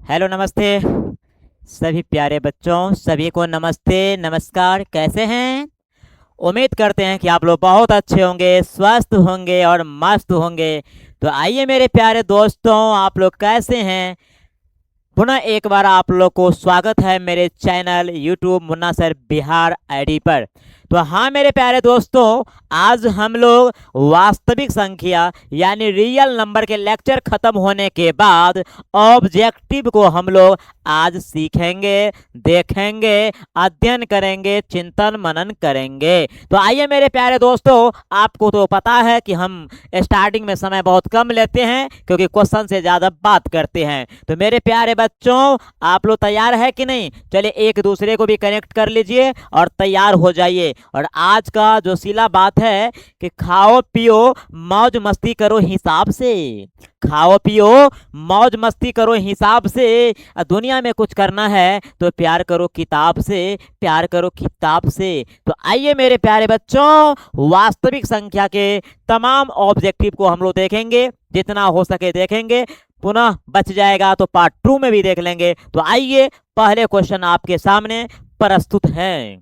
Hello नमस्ते सभी प्यारे बच्चों, सभी को नमस्ते नमस्कार। कैसे हैं? उम्मीद करते हैं कि आप लोग बहुत अच्छे होंगे, स्वस्थ होंगे और मस्त होंगे। तो आइए मेरे प्यारे दोस्तों, आप लोग कैसे हैं? पुनः एक बार आप लोग को स्वागत है मेरे channel YouTube Munna sir Bihar ID पर। तो हाँ मेरे प्यारे दोस्तों, आज हम लोग वास्तविक संख्या यानी रियल नंबर के लेक्चर खत्म होने के बाद ऑब्जेक्टिव को हम लोग आज सीखेंगे, देखेंगे, अध्ययन करेंगे, चिंतन मनन करेंगे। तो आइए मेरे प्यारे दोस्तों, आपको तो पता है कि हम स्टार्टिंग में समय बहुत कम लेते हैं क्योंकि क्वेश्चन से ज़्यादा बात करते हैं। तो मेरे प्यारे बच्चों, आप लोग तैयार है कि नहीं? चलिए एक दूसरे को भी कनेक्ट कर लीजिए और तैयार हो जाइए। और आज का जो सीला बात है कि खाओ पियो मौज मस्ती करो हिसाब से। खाओ पियो मौज मस्ती करो हिसाब से। दुनिया में कुछ करना है तो प्यार करो किताब से, प्यार करो किताब से। तो आइए मेरे प्यारे बच्चों, वास्तविक संख्या के तमाम ऑब्जेक्टिव को हम लोग देखेंगे, जितना हो सके देखेंगे। पुनः बच जाएगा तो पार्ट 2 में भी देख लेंगे। तो आइए पहले क्वेश्चन आपके सामने प्रस्तुत है।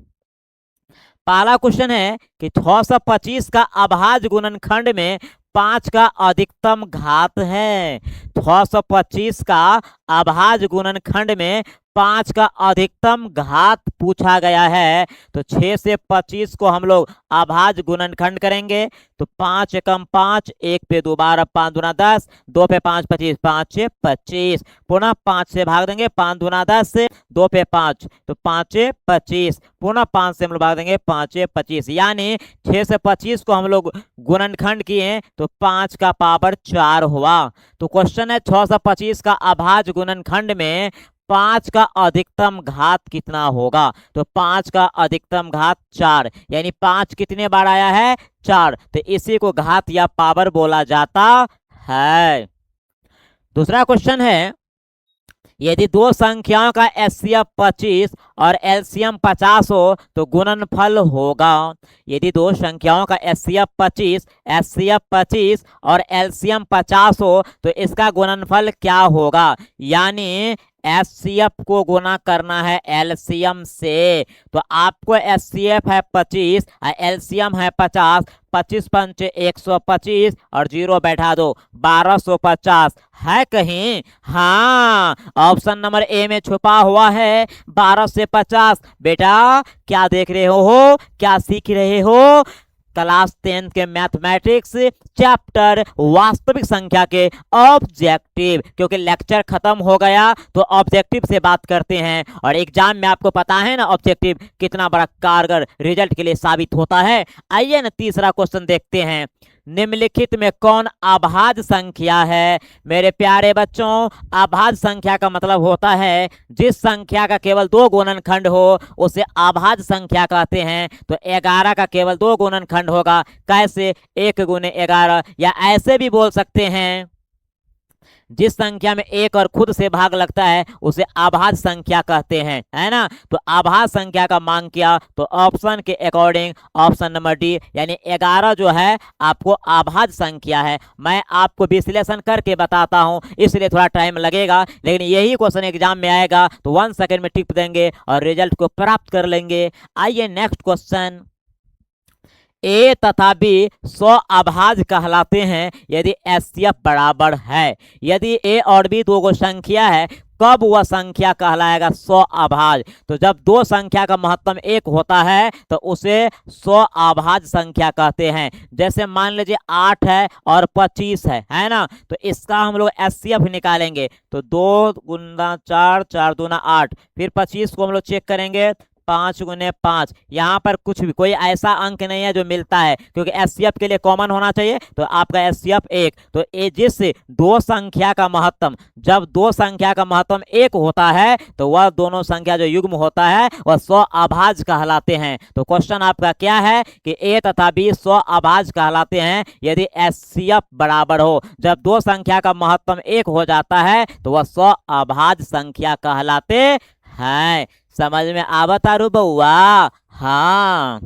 पहला क्वेश्चन है कि 625 का अभाज्य गुणनखंड में 5 का अधिकतम घात है। 625 का अभाज्य गुणनखंड में 5 का अधिकतम घात पूछा गया है। तो 6 से 25 को हम लोग अभाज्य गुणनखंड करेंगे। तो 5 एकम 5, 1 पे 2 12, 5 दूना 10, 2 पे 5 25, 5 6 25। पुनः 5 से भाग देंगे, 5 दूना 10, 2 पे 5 तो 5 6 25। पुनः 5 से हम लोग भाग देंगे, 5 6 25। यानी 6 से 25 को हम लोग गुणनखंड किए तो 5 का पावर 4 हुआ। तो क्वेश्चन है 6 से 25 का अभाज्य गुणनखंड में 5 का अधिकतम घात कितना होगा? तो 5 का अधिकतम घात 4, यानी 5 कितने बार आया है? 4। तो इसी को घात या पावर बोला जाता है। दूसरा क्वेश्चन है, यदि दो संख्याओं का एचसीएफ 25 और एलसीएम 50 हो तो गुणनफल होगा। यदि दो संख्याओं का एचसीएफ 25 और एलसीएम 50 हो तो इसका गुणनफल क्या होगा? यानी एचसीएफ को गुना करना है एलसीएम से। तो आपको एचसीएफ है 25 और एलसीएम है 50। 25 पंच 125 और 0 बैठा दो, 1250 है कहीं? हाँ, ऑप्शन नंबर ए में छुपा हुआ है 12 से 50। बेटा क्या देख रहे हो, क्या सीख रहे हो? क्लास 10 के मैथमेटिक्स चैप्टर वास्तविक संख्या के ऑब्जेक्टिव। क्योंकि लेक्चर खत्म हो गया तो ऑब्जेक्टिव से बात करते हैं, और एग्जाम में आपको पता है ना ऑब्जेक्टिव कितना बड़ा कारगर रिजल्ट के लिए साबित होता है। आइए ना तीसरा क्वेश्चन देखते हैं। निम्नलिखित में कौन अभाज्य संख्या है? मेरे प्यारे बच्चों, अभाज्य संख्या का मतलब होता है जिस संख्या का केवल 2 गुणनखंड हो उसे अभाज्य संख्या कहते हैं। तो 11 का केवल 2 गुणनखंड होगा। कैसे? 1 गुने 11। या ऐसे भी बोल सकते हैं, जिस संख्या में 1 और खुद से भाग लगता है उसे अभाज्य संख्या कहते हैं, है ना। तो अभाज्य संख्या का मांग किया तो ऑप्शन के अकॉर्डिंग ऑप्शन नंबर डी यानी 11 जो है आपको अभाज्य संख्या है। मैं आपको विश्लेषण करके बताता हूं इसलिए थोड़ा टाइम लगेगा, लेकिन यही क्वेश्चन एग्जाम में आएगा तो 1 सेकेंड में टिप देंगे और रिजल्ट को प्राप्त कर लेंगे। आइए नेक्स्ट क्वेश्चन। ए तथा बी 100 अभाज्य कहलाते हैं यदि एचसीएफ बराबर है। यदि ए और बी दो संख्या है, कब वह संख्या कहलाएगा 100 अभाज्य? तो जब दो संख्या का महत्तम 1 होता है तो उसे 100 अभाज्य संख्या कहते हैं। जैसे मान लीजिए 8 है और 25 है ना। तो इसका हम लोग एचसीएफ निकालेंगे तो 2 गुना 4, 4 दूना 8। फिर 25 को हम लोग चेक करेंगे, 5 गुने 5। यहाँ पर कुछ भी कोई ऐसा अंक नहीं है जो मिलता है, क्योंकि एचसीएफ के लिए कॉमन होना चाहिए। तो आपका एचसीएफ 1। तो ये जिस दो संख्या का महत्तम, जब दो संख्या का महत्तम 1 होता है तो वह दोनों संख्या जो युग्म होता है वह 100 अभाज्य कहलाते हैं। तो क्वेश्चन आपका क्या है कि ए तथा बी 100 अभाज्य कहलाते हैं यदि एचसीएफ बराबर हो। जब दो संख्या का महत्तम 1 हो जाता है तो वह 100 अभाज्य संख्या कहलाते हैं। समझ में आवता रू बउआ? हाँ।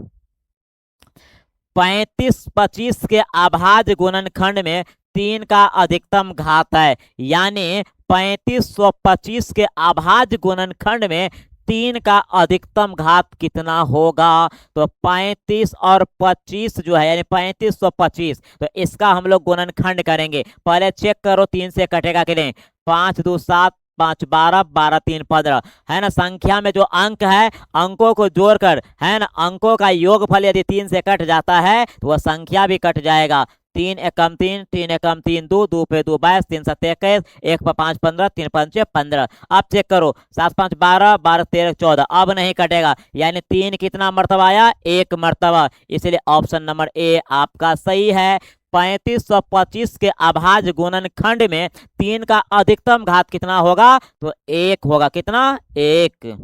35 25 के अभाज्य गुणनखंड में 3 का अधिकतम घात है, यानी 3525 के अभाज्य गुणनखंड में 3 का अधिकतम घात कितना होगा। तो 35 और 25 जो है यानी 3525, तो इसका हम लोग गुणनखंड करेंगे। पहले चेक करो 3 से कटेगा कि नहीं। 5 2 7, 5 12, 12 3 15, है ना। संख्या में जो अंक है अंकों को जोड़कर, है ना, अंकों का योगफल यदि 3 से कट जाता है तो वह संख्या भी कट जाएगा। 3 एकम 3, 3 एकम 3 2, 2 पे 2 22, 3 7 21, 1 पर 5 15, 3 5 15। अब चेक करो 7 5 12, 12 13 14, अब नहीं कटेगा, यानी 3 कितना मर्तबा आया, 1 मर्तबा। इसलिए ऑप्शन नंबर ए आपका सही है। 3525 के अभाज्य गुणनखंड में 3 का अधिकतम घात कितना होगा, तो 1 होगा। कितना, 1।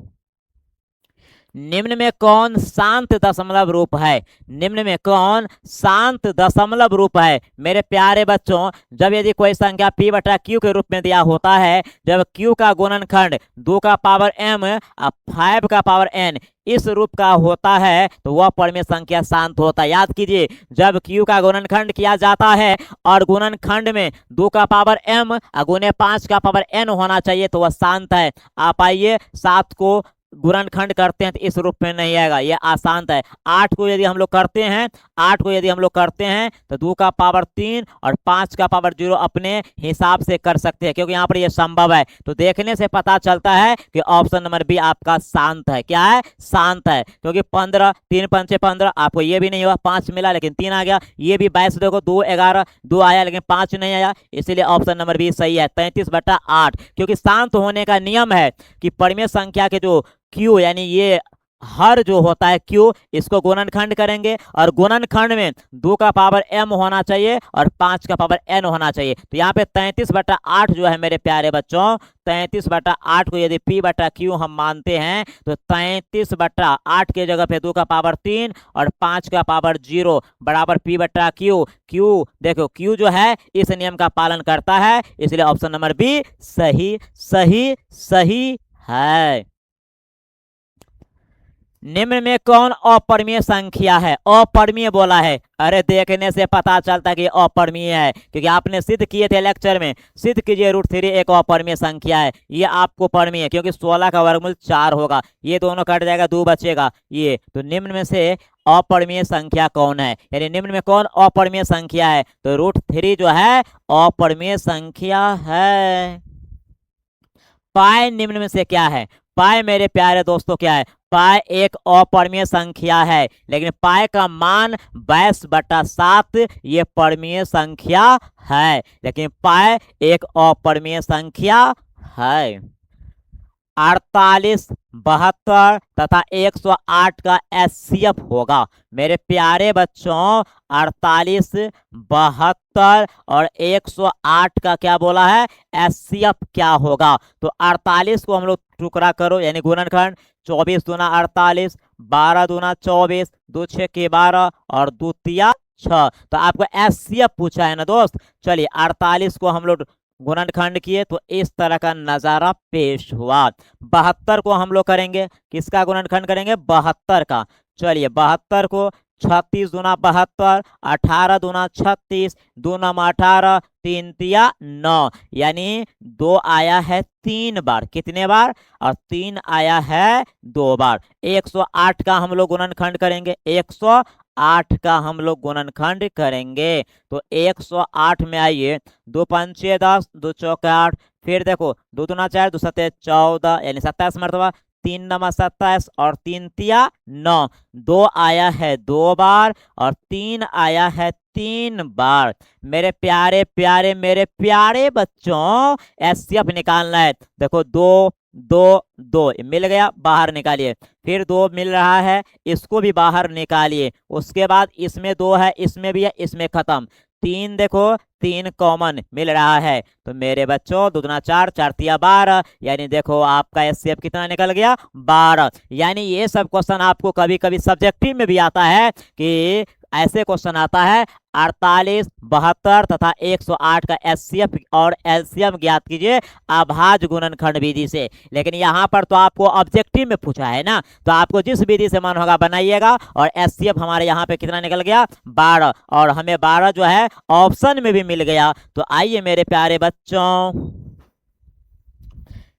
निम्न में कौन शांत दशमलव रूप है। निम्न में कौन शांत दशमलव रूप है। मेरे प्यारे बच्चों, जब यदि कोई संख्या p बटा q के रूप में दिया होता है, जब q का गुणनखंड 2 का पावर m और 5 का पावर n इस रूप का होता है तो वह परिमेय संख्या शांत होता है। याद कीजिए, जब q का गुणनखंड किया जाता है और गुणनखंड में 2 का पावर m गुने 5 का पावर n होना चाहिए तो वह शांत है। आप आइए 7 को गुणनखंड करते हैं तो इस रूप में नहीं आएगा, ये अशांत है। 8 को यदि हम लोग करते हैं, 8 को यदि हम लोग करते हैं तो 2 का पावर 3 और 5 का पावर 0 अपने हिसाब से कर सकते हैं, क्योंकि यहाँ पर ये संभव है। तो देखने से पता चलता है कि ऑप्शन नंबर बी आपका शांत है। क्या है, शांत है। क्योंकि 15, 3 5 15, आपको ये भी नहीं हुआ, 5 मिला लेकिन 3 आ गया। ये भी 22, देखो 2 11, 2 आया लेकिन 5 नहीं आया, इसलिए ऑप्शन नंबर बी सही है। 33/8, क्योंकि शांत होने का नियम है कि परिमेय संख्या के जो q यानी ये हर जो होता है q, इसको गुणनखंड करेंगे और गुणनखंड में 2 का पावर m होना चाहिए और 5 का पावर n होना चाहिए। तो यहाँ पे 33/8 जो है मेरे प्यारे बच्चों, 33/8 को यदि p बटा q हम मानते हैं तो 33/8 के जगह पे 2 का पावर 3 और 5 का पावर 0 बराबर p बटा q। q देखो, q जो है इस नियम का पालन करता है, इसलिए ऑप्शन नंबर बी सही सही सही है। निम्न में कौन अपरिमेय संख्या है। अपरिमेय बोला है, अरे देखने से पता चलता है कि अपरिमेय है, क्योंकि आपने सिद्ध किए थे लेक्चर में। सिद्ध कीजिए √3 एक अपरिमेय संख्या है, ये आपको परिमेय है, क्योंकि 16 का वर्गमूल 4 होगा, ये दोनों कट जाएगा, 2 बचेगा ये। तो निम्न में से अपरिमेय संख्या कौन है, यानी निम्न में कौन अपरिमेय संख्या है, तो √3 जो है अपरिमेय संख्या है। पाई निम्न में से क्या है। पाई मेरे प्यारे दोस्तों क्या है, पाई एक अपरिमेय संख्या है, लेकिन पाई का मान 22/7 ये परिमेय संख्या है, लेकिन पाई एक अपरिमेय संख्या है। 48, 72 तथा 108 का एचसीएफ होगा। मेरे प्यारे बच्चों, 48, 72 और 108 का क्या बोला है, एचसीएफ क्या होगा। तो 48 को हम लोग टुकड़ा करो यानी गुणनखंड, 24 दूना 48, 12 दूना 24, 2 6 के 12 और 2 तिया 6। तो आपको एचसीएफ पूछा है ना दोस्त। चलिए 48 को हम लोग गुणनखंड किए तो इस तरह का नजारा पेश हुआ। 72 को हम लोग करेंगे, किसका गुणनखंड करेंगे, 72 का। चलिए 72 को 36 दूना 72, 18 दूना 36, 2 9 18, 3 तिया 9, यानी 2 आया है 3 बार। कितने बार, और 3 आया है 2 बार। 108 का हम लोग गुणनखंड करेंगे, 108 का हम लोग गुणनखंड करेंगे। तो 108 में आइए, 2 5 6 10, 2 चौक 8, फिर देखो 2 दूना 4, 2 7 14, यानी 27 मरतबा, 3 9 27 और 3 तिया 9। 2 आया है 2 बार और 3 आया है 3 बार। मेरे प्यारे प्यारे मेरे प्यारे बच्चों, एचसीएफ निकालना है। देखो 2 2 2 मिल गया, बाहर निकालिए। फिर 2 मिल रहा है, इसको भी बाहर निकालिए। उसके बाद इसमें 2 है, इसमें भी है, इसमें खत्म। 3 देखो, 3 कॉमन मिल रहा है। तो मेरे बच्चों 2 दूना 4, 4 तिया 12, यानी देखो आपका एचसीएफ कितना निकल गया, 12। यानी ये सब क्वेश्चन आपको कभी कभी सब्जेक्टिव में भी आता है कि ऐसे क्वेश्चन आता है 48, 72 तथा 108 का एचसीएफ और एलसीएम ज्ञात कीजिए अभाज्य गुणनखंड विधि से। लेकिन यहाँ पर तो आपको ऑब्जेक्टिव में पूछा है ना, तो आपको जिस विधि से मन होगा बनाइएगा। और एचसीएफ हमारे यहाँ पे कितना निकल गया 12, और हमें 12 जो है ऑप्शन में भी मिल गया। तो आइए मेरे प्यारे बच्चों,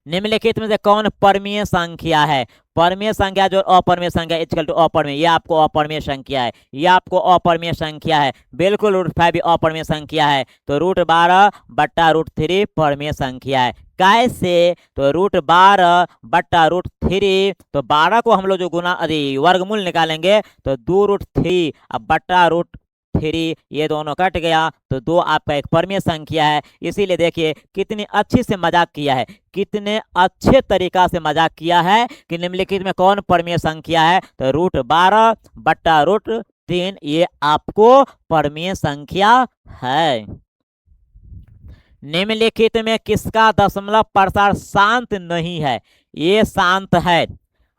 निम्नलिखित में से कौन परमीय संख्या है? परमीय संख्या जो अपरमीय संख्या इक्वल टू अपरमीय, ये आपको अपरमीय संख्या है, ये आपको अपरमीय संख्या है। बिल्कुल √5 भी अपरमीय संख्या है। तो √12 बट्टा √3 परमीय संख्या है। कैसे? तो √12 बट्टा √3, तो 12 को हम लोग जो गुना वर्गमूल निकालेंगे तो 2√3 अब बट्टा √3, ये दोनों कट गया तो 2 आपका एक परमीय संख्या है। इसीलिए देखिए कितनी अच्छी से मजाक किया है, कितने अच्छे तरीका से मजाक किया है कि निम्नलिखित में कौन परमीय संख्या है? तो √12 बट्टा √3 ये आपको परमीय संख्या है। निम्नलिखित में किसका दशमलव प्रसार शांत नहीं है? ये शांत है।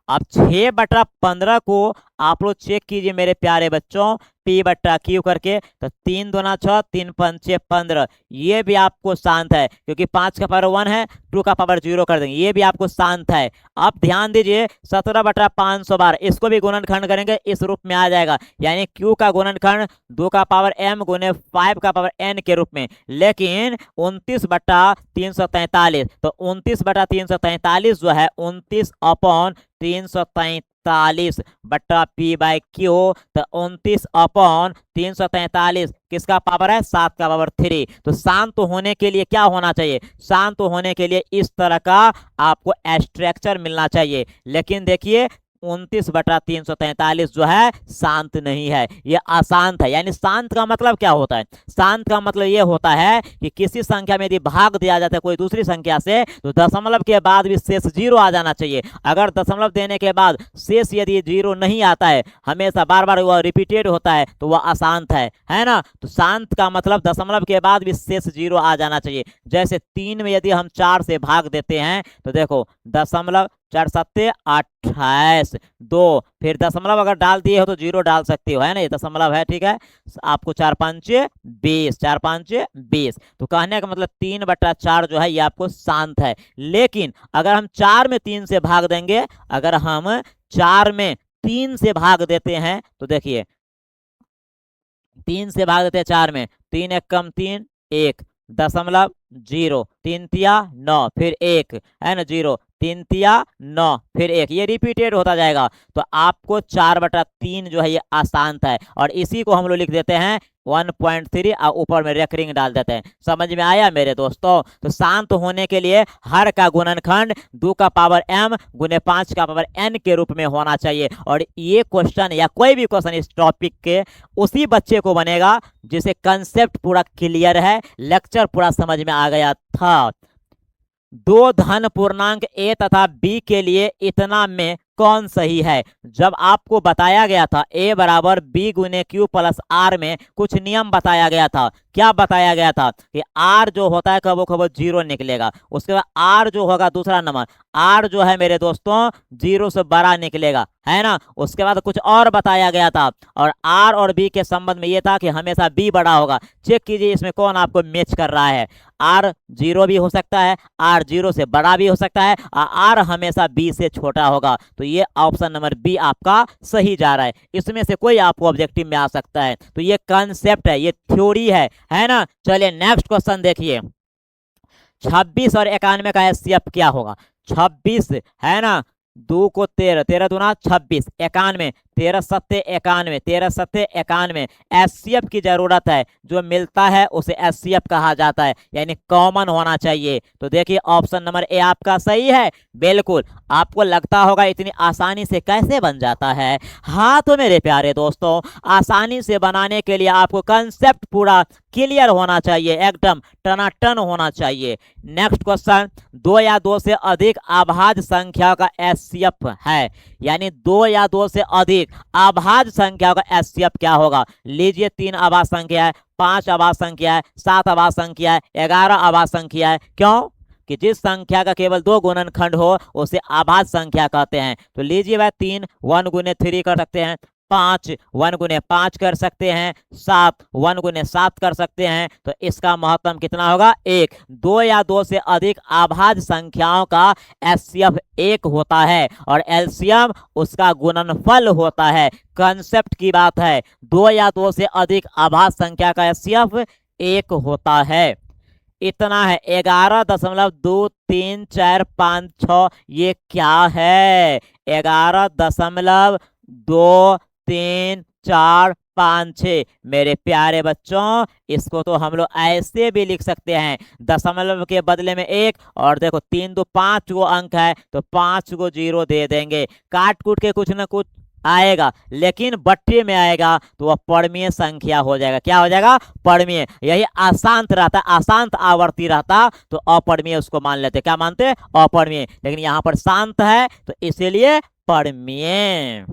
अब 6/15 को आप लोग चेक कीजिए मेरे प्यारे बच्चों, P बट्टा Q करके, तो 3 दूना 6, 3 पंचे 15, ये भी आपको शांत है क्योंकि 5 का पावर 1 है, 2 का पावर 0 कर देंगे, ये भी आपको शांत है। अब ध्यान दीजिए 17/512 इसको भी गुणनखंड करेंगे इस रूप में आ जाएगा, यानी Q का गुणनखंड 2 का पावर m गुने 5 का पावर n के रूप में। लेकिन 29/343, तो 29/343 जो है 29/343 बट्टा P/Q, तो 29/343 किसका पावर है? 7 का पावर 3। तो शांत होने के लिए क्या होना चाहिए? शांत होने के लिए इस तरह का आपको स्ट्रक्चर मिलना चाहिए। लेकिन देखिए 29/343 जो है शांत नहीं है, ये अशांत है। यानी शांत का मतलब क्या होता है? शांत का मतलब ये होता है कि किसी संख्या में यदि भाग दिया जाता है कोई दूसरी संख्या से, तो दशमलव के बाद भी शेष 0 आ जाना चाहिए। अगर दशमलव देने के बाद शेष यदि 0 नहीं आता है, हमेशा बार बार वह रिपीटेड होता है, तो वह अशांत है ना। तो शांत का मतलब दशमलव के बाद भी शेष 0 आ जाना चाहिए। जैसे 3 में यदि हम 4 से भाग देते हैं तो देखो 0.4 2, फिर दशमलव अगर डाल दिए हो तो 0 डाल सकते हो, है ना, ये दशमलव है, ठीक है। आपको 4 5 20, 4 5 20, तो कहने का मतलब 3/4 जो है ये आपको शांत है। लेकिन अगर हम 4 में 3 से भाग देंगे, अगर हम 4 में 3 से भाग देते हैं तो देखिए 3 से भाग देते हैं 4 में, 3 1 कम 3 1 दशमलव 0, 3 तिया 9, फिर 1 है ना 0, 3 तिया 9, फिर 1, ये रिपीटेड होता जाएगा। तो आपको 4/3 जो है ये अशांत है, और इसी को हम लोग लिख देते हैं 1.3 और ऊपर में रेकरिंग डाल देते हैं। समझ में आया मेरे दोस्तों? तो शांत होने के लिए हर का गुणनखंड 2 का पावर m गुने 5 का पावर n के रूप में होना चाहिए। और ये क्वेश्चन या कोई भी क्वेश्चन इस टॉपिक के उसी बच्चे को बनेगा जिसे कंसेप्ट पूरा क्लियर है, लेक्चर पूरा समझ में आ गया था। 2 धन पूर्णांक a तथा b के लिए इतना में कौन सही है? जब आपको बताया गया था a बराबर b गुने q प्लस r में कुछ नियम बताया गया था। क्या बताया गया था? कि r जो होता है कबो कबो 0 निकलेगा, उसके बाद r जो होगा दूसरा नंबर r जो है मेरे दोस्तों 0 से बड़ा निकलेगा, है ना। उसके बाद कुछ और बताया गया था, और r और b के संबंध में ये था कि हमेशा b बड़ा होगा। चेक कीजिए इसमें कौन आपको मैच कर रहा है। r 0 भी हो सकता है, r 0 से बड़ा भी हो सकता है, और r हमेशा b से छोटा होगा। तो ये ऑप्शन नंबर बी आपका सही जा रहा है। इसमें से कोई आपको ऑब्जेक्टिव में आ सकता है। तो ये कंसेप्ट है, ये थ्योरी है ना। चलिए नेक्स्ट क्वेश्चन देखिए, 26 और 91 का एचसीएफ क्या होगा? 26 है ना, 2 को 13, 13 दूना 26, 91, 13 सत्ते 91, 13 सत्ते 91। एचसीएफ की जरूरत है, जो मिलता है उसे एचसीएफ कहा जाता है, यानी कॉमन होना चाहिए। तो देखिए ऑप्शन नंबर ए आपका सही है। बिल्कुल, आपको लगता होगा इतनी आसानी से कैसे बन जाता है। हाँ तो मेरे प्यारे दोस्तों, आसानी से बनाने के लिए आपको कंसेप्ट पूरा क्लियर होना चाहिए, एकदम टनाटन होना चाहिए। नेक्स्ट क्वेश्चन, 2 या 2 से अधिक अभाज्य संख्या का एचसीएफ है, यानी 2 या 2 से अधिक अभाज्य संख्या का एचसीएफ क्या होगा? लीजिए 3 अभाज्य संख्या है, 5 अभाज्य संख्या है, 7 अभाज्य संख्या है, 11 अभाज्य संख्या है। क्यों? कि जिस संख्या का केवल 2 गुणनखंड हो उसे अभाज्य संख्या कहते हैं। तो लीजिए भाई 3 1 गुने 3 कर सकते हैं, 5 1 गुने 5 कर सकते हैं, 7 1 गुने 7 कर सकते हैं। तो इसका महत्तम कितना होगा? 1। दो या दो से अधिक अभाज्य संख्याओं का एचसीएफ 1 होता है और एलसीएम उसका गुणनफल होता है। कंसेप्ट की बात है, दो या दो से अधिक अभाज्य संख्या का एचसीएफ 1 होता है। इतना है 11.2345 ये क्या है? 11.2345 मेरे प्यारे बच्चों, इसको तो हम लोग ऐसे भी लिख सकते हैं, दशमलव के बदले में 1 और देखो 3 2 5 गो अंक है तो 5 गो जीरो दे देंगे। काट कूट के कुछ ना कुछ आएगा, लेकिन बट्टे में आएगा तो वह परमीय संख्या हो जाएगा। क्या हो जाएगा? परमीय। यही अशांत रहता, अशांत आवर्ती रहता तो अपरमीय उसको मान लेते। क्या मानते? अपरमीय। लेकिन यहाँ पर शांत है तो इसीलिए परमीय।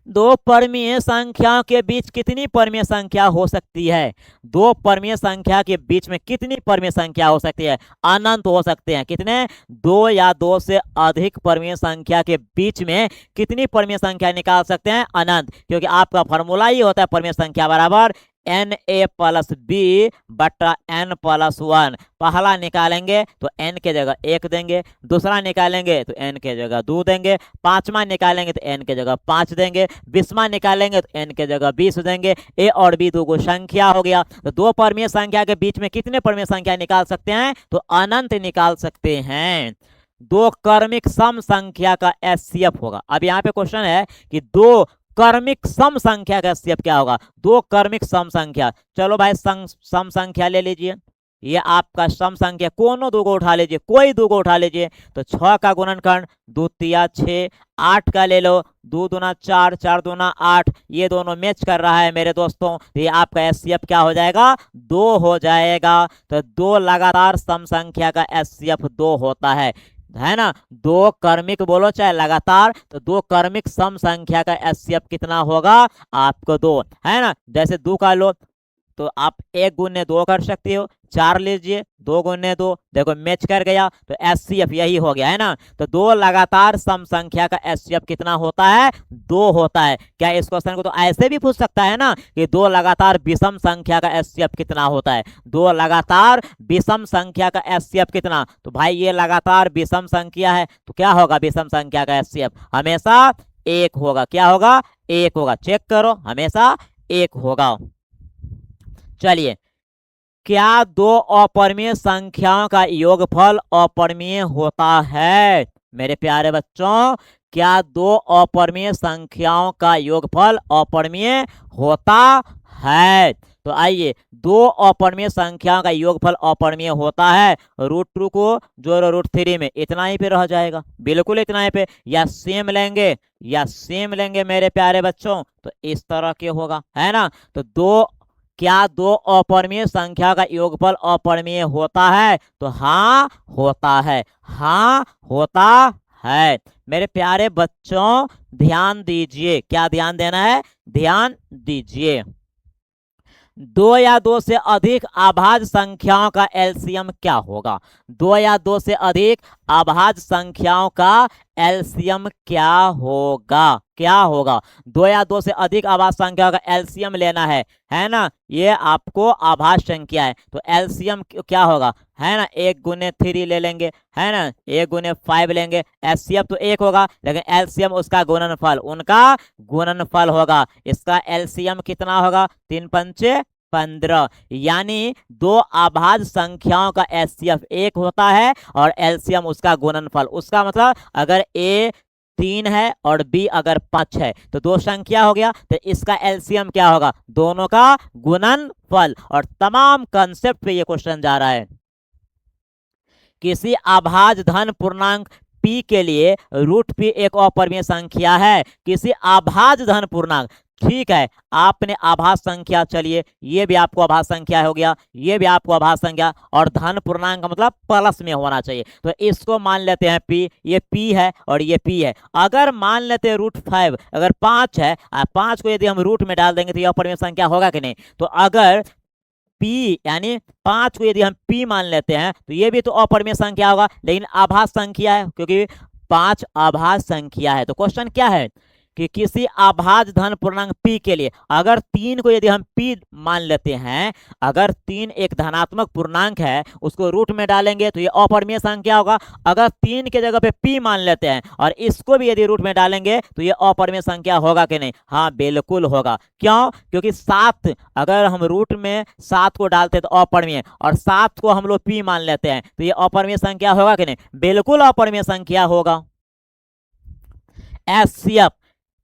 दो परमीय संख्याओं के बीच कितनी परमीय संख्या हो सकती है? दो परमीय संख्या के बीच में कितनी परमीय संख्या हो सकती है? अनंत हो सकते हैं। कितने? दो या दो से अधिक परमीय संख्या के बीच में कितनी परमीय संख्या निकाल सकते हैं? अनंत। क्योंकि आपका फॉर्मूला ही होता है परमीय संख्या बराबर NA + B बटा N + 1। पहला निकालेंगे तो n के जगह 1 देंगे, दूसरा निकालेंगे तो n के जगह 2 देंगे, पांचवा निकालेंगे तो n के जगह 5 देंगे, 20वां निकालेंगे तो n के जगह 20 देंगे। a और b दो संख्या हो गया। तो दो परमीय संख्या के बीच में कितने परमीय संख्या निकाल सकते हैं? तो अनंत निकाल सकते हैं। दो क्रमिक सम संख्या का एचसीएफ होगा। अब यहाँ पे क्वेश्चन है कि दो क्रमिक सम संख्या का एचसीएफ क्या होगा? दो क्रमिक सम संख्या। चलो भाई सम संख्या ले लीजिए, ये आपका सम संख्या कोनो दो को उठा लीजिए, कोई दो को उठा लीजिए। तो 6 का गुणनखंड 2 तिया 6, 8 का ले लो 2 दूना 4, 4 दूना 8, ये दोनों मैच कर रहा है मेरे दोस्तों। तो ये आपका एचसीएफ क्या हो जाएगा? 2 हो जाएगा। तो दो लगातार सम संख्या का एचसीएफ 2 होता है ना। दो क्रमिक बोलो चाहे लगातार, तो दो क्रमिक सम संख्या का एचसीएफ कितना होगा? आपको 2 है ना। जैसे 2 का लो तो आप 1 गुने 2 कर सकते हो, 4 लीजिए 2 गुने 2, देखो मैच कर गया। तो एचसीएफ यही हो गया है ना। तो दो लगातार सम संख्या का एचसीएफ कितना होता है? 2 होता है। क्या इस क्वेश्चन को तो ऐसे भी पूछ सकता है ना कि दो लगातार विषम संख्या का एचसीएफ कितना होता है? दो लगातार विषम संख्या का एचसीएफ कितना? तो भाई ये लगातार विषम संख्या है तो क्या होगा? विषम संख्या का एचसीएफ हमेशा 1 होगा। क्या होगा? 1 होगा। चेक करो, हमेशा 1 होगा। चलिए, क्या दो अपरमीय संख्याओं का योगफल अपरमीय होता है? मेरे प्यारे बच्चों, क्या दो अपरमीय संख्याओं का योगफल अपरमीय होता है? तो आइए, दो अपरमीय संख्याओं का योगफल अपरमीय होता है। √2 को जोड़ो √3 में, इतना ही पे रह जाएगा, बिल्कुल इतना ही पे। या सेम लेंगे मेरे प्यारे बच्चों तो इस तरह के होगा, है ना। तो क्या दो अपरमीय संख्या का योगफल अपरमीय होता है? तो हाँ होता है, हाँ होता है। मेरे प्यारे बच्चों ध्यान दीजिए, क्या ध्यान देना है? ध्यान दीजिए। दो या दो से अधिक अभाज्य संख्याओं का एलसीएम क्या होगा? दो या दो से अधिक अभाज्य संख्याओं का एलसीएम क्या होगा? क्या होगा? दो या दो से अधिक अभाज्य संख्याओं का एलसीएम लेना है ना। ये आपको अभाज्य संख्या है तो एलसीएम क्या होगा? है ना, 1 गुने 3 ले लेंगे, है ना, 1 गुने 5 लेंगे। एचसीएफ तो 1 होगा, लेकिन एलसीएम उसका गुणनफल, उनका गुणनफल होगा। इसका एलसीएम कितना होगा? 3 पंचे 15। यानी दो अभाज्य संख्याओं का एचसीएफ 1 होता है और एलसीएम उसका गुणनफल। उसका मतलब अगर ए 3 है और बी अगर 5 है तो दो संख्या हो गया, तो इसका एलसीएम क्या होगा? दोनों का गुणनफल। और तमाम कंसेप्ट पे ये क्वेश्चन जा रहा है। किसी अभाज्य धन पूर्णांक p के लिए √p एक अपरमीय संख्या है। किसी अभाज्य धन पूर्णांक, ठीक है, आपने आभाज्य संख्या, चलिए ये भी आपको आभाज्य संख्या हो गया, ये भी आपको आभाज्य संख्या, और धन पूर्णांक मतलब प्लस में होना चाहिए। तो इसको मान लेते हैं p, ये p है और ये p है। अगर मान लेते हैं √5, अगर 5 है, 5 को यदि हम रूट में डाल देंगे तो ये अपरमीय संख्या होगा कि नहीं? तो अगर p यानी 5 को यदि हम p मान लेते हैं तो ये भी तो अपरमीय संख्या होगा, लेकिन आभाज्य संख्या है, क्योंकि 5 आभाज्य संख्या है। तो क्वेश्चन क्या है कि किसी अभाज्य धन पूर्णांक p के लिए अगर 3 को यदि हम p मान लेते हैं, अगर 3 एक धनात्मक पूर्णांक है उसको रूट में डालेंगे तो ये अपरिमेय संख्या होगा। अगर 3 के जगह पे p मान लेते हैं और इसको भी यदि रूट में डालेंगे तो ये अपरिमेय संख्या होगा कि नहीं? हाँ बिल्कुल होगा। क्यों? क्योंकि 7 अगर हम रूट में 7 को डालते हैं तो अपरिमेय, और 7 को हम लोग p मान लेते हैं तो ये अपरिमेय संख्या होगा कि नहीं? बिल्कुल अपरिमेय संख्या होगा। एचसीएफ,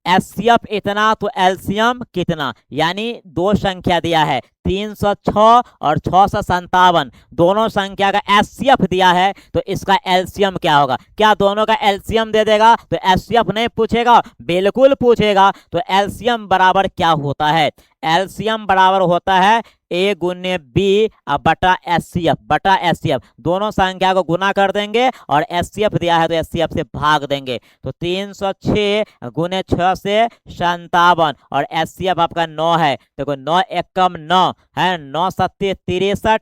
एचसीएफ इतना तो एलसीएम कितना, यानी दो संख्या दिया है 306 और 657, दोनों संख्या का एचसीएफ दिया है तो इसका एलसीएम क्या होगा? क्या दोनों का एलसीएम दे देगा तो एचसीएफ नहीं पूछेगा? बिल्कुल पूछेगा। तो एलसीएम बराबर क्या होता है? एलसीएम बराबर होता है a गुने b बटा एचसीएफ, दोनों संख्या को गुना कर देंगे और एचसीएफ दिया है तो एचसीएफ से भाग देंगे। तो 306 गुने 6 से 57 और एचसीएफ आपका 9 है। देखो 9 एकम 9 है, 9 सत्ते 63,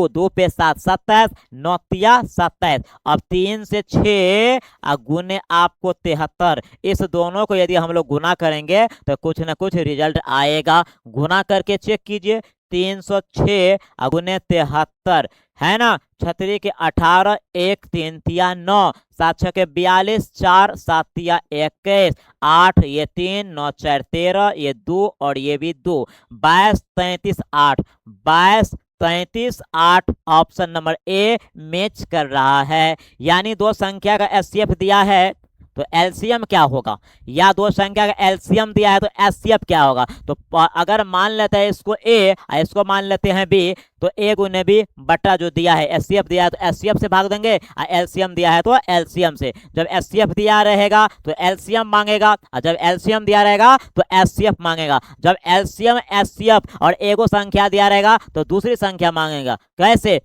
2 पे 7 27, 9 तिया 27। अब 3 से 6 गुने आपको 73, इस दोनों को यदि हम लोग गुना करेंगे तो कुछ ना कुछ रिजल्ट आएगा। गुना करके चेक कीजिए, 306 गुने 73 है ना, छतरी के 18, 1 3 तिया 9, 7 6 के 42, 4 7 तिया 21, 8 ये 3, 9 4 13, ये 2 और ये भी 2, 22 33 8, 22 33 8 ऑप्शन नंबर ए मैच कर रहा है। यानी दो संख्या का एचसीएफ दिया है तो एलसीएम क्या होगा, या दो संख्या का एलसीएम दिया है तो एचसीएफ क्या होगा? तो अगर मान लेते हैं इसको ए और इसको मान लेते हैं बी, तो ए गुने बी बटा जो दिया है एचसीएफ दिया है तो एचसीएफ से भाग देंगे और एलसीएम दिया है तो एलसीएम से। जब एचसीएफ दिया रहेगा तो एलसीएम मांगेगा और जब एलसीएम दिया रहेगा तो एचसीएफ मांगेगा। जब एलसीएम एचसीएफ और एगो संख्या दिया रहेगा तो दूसरी संख्या मांगेगा। कैसे?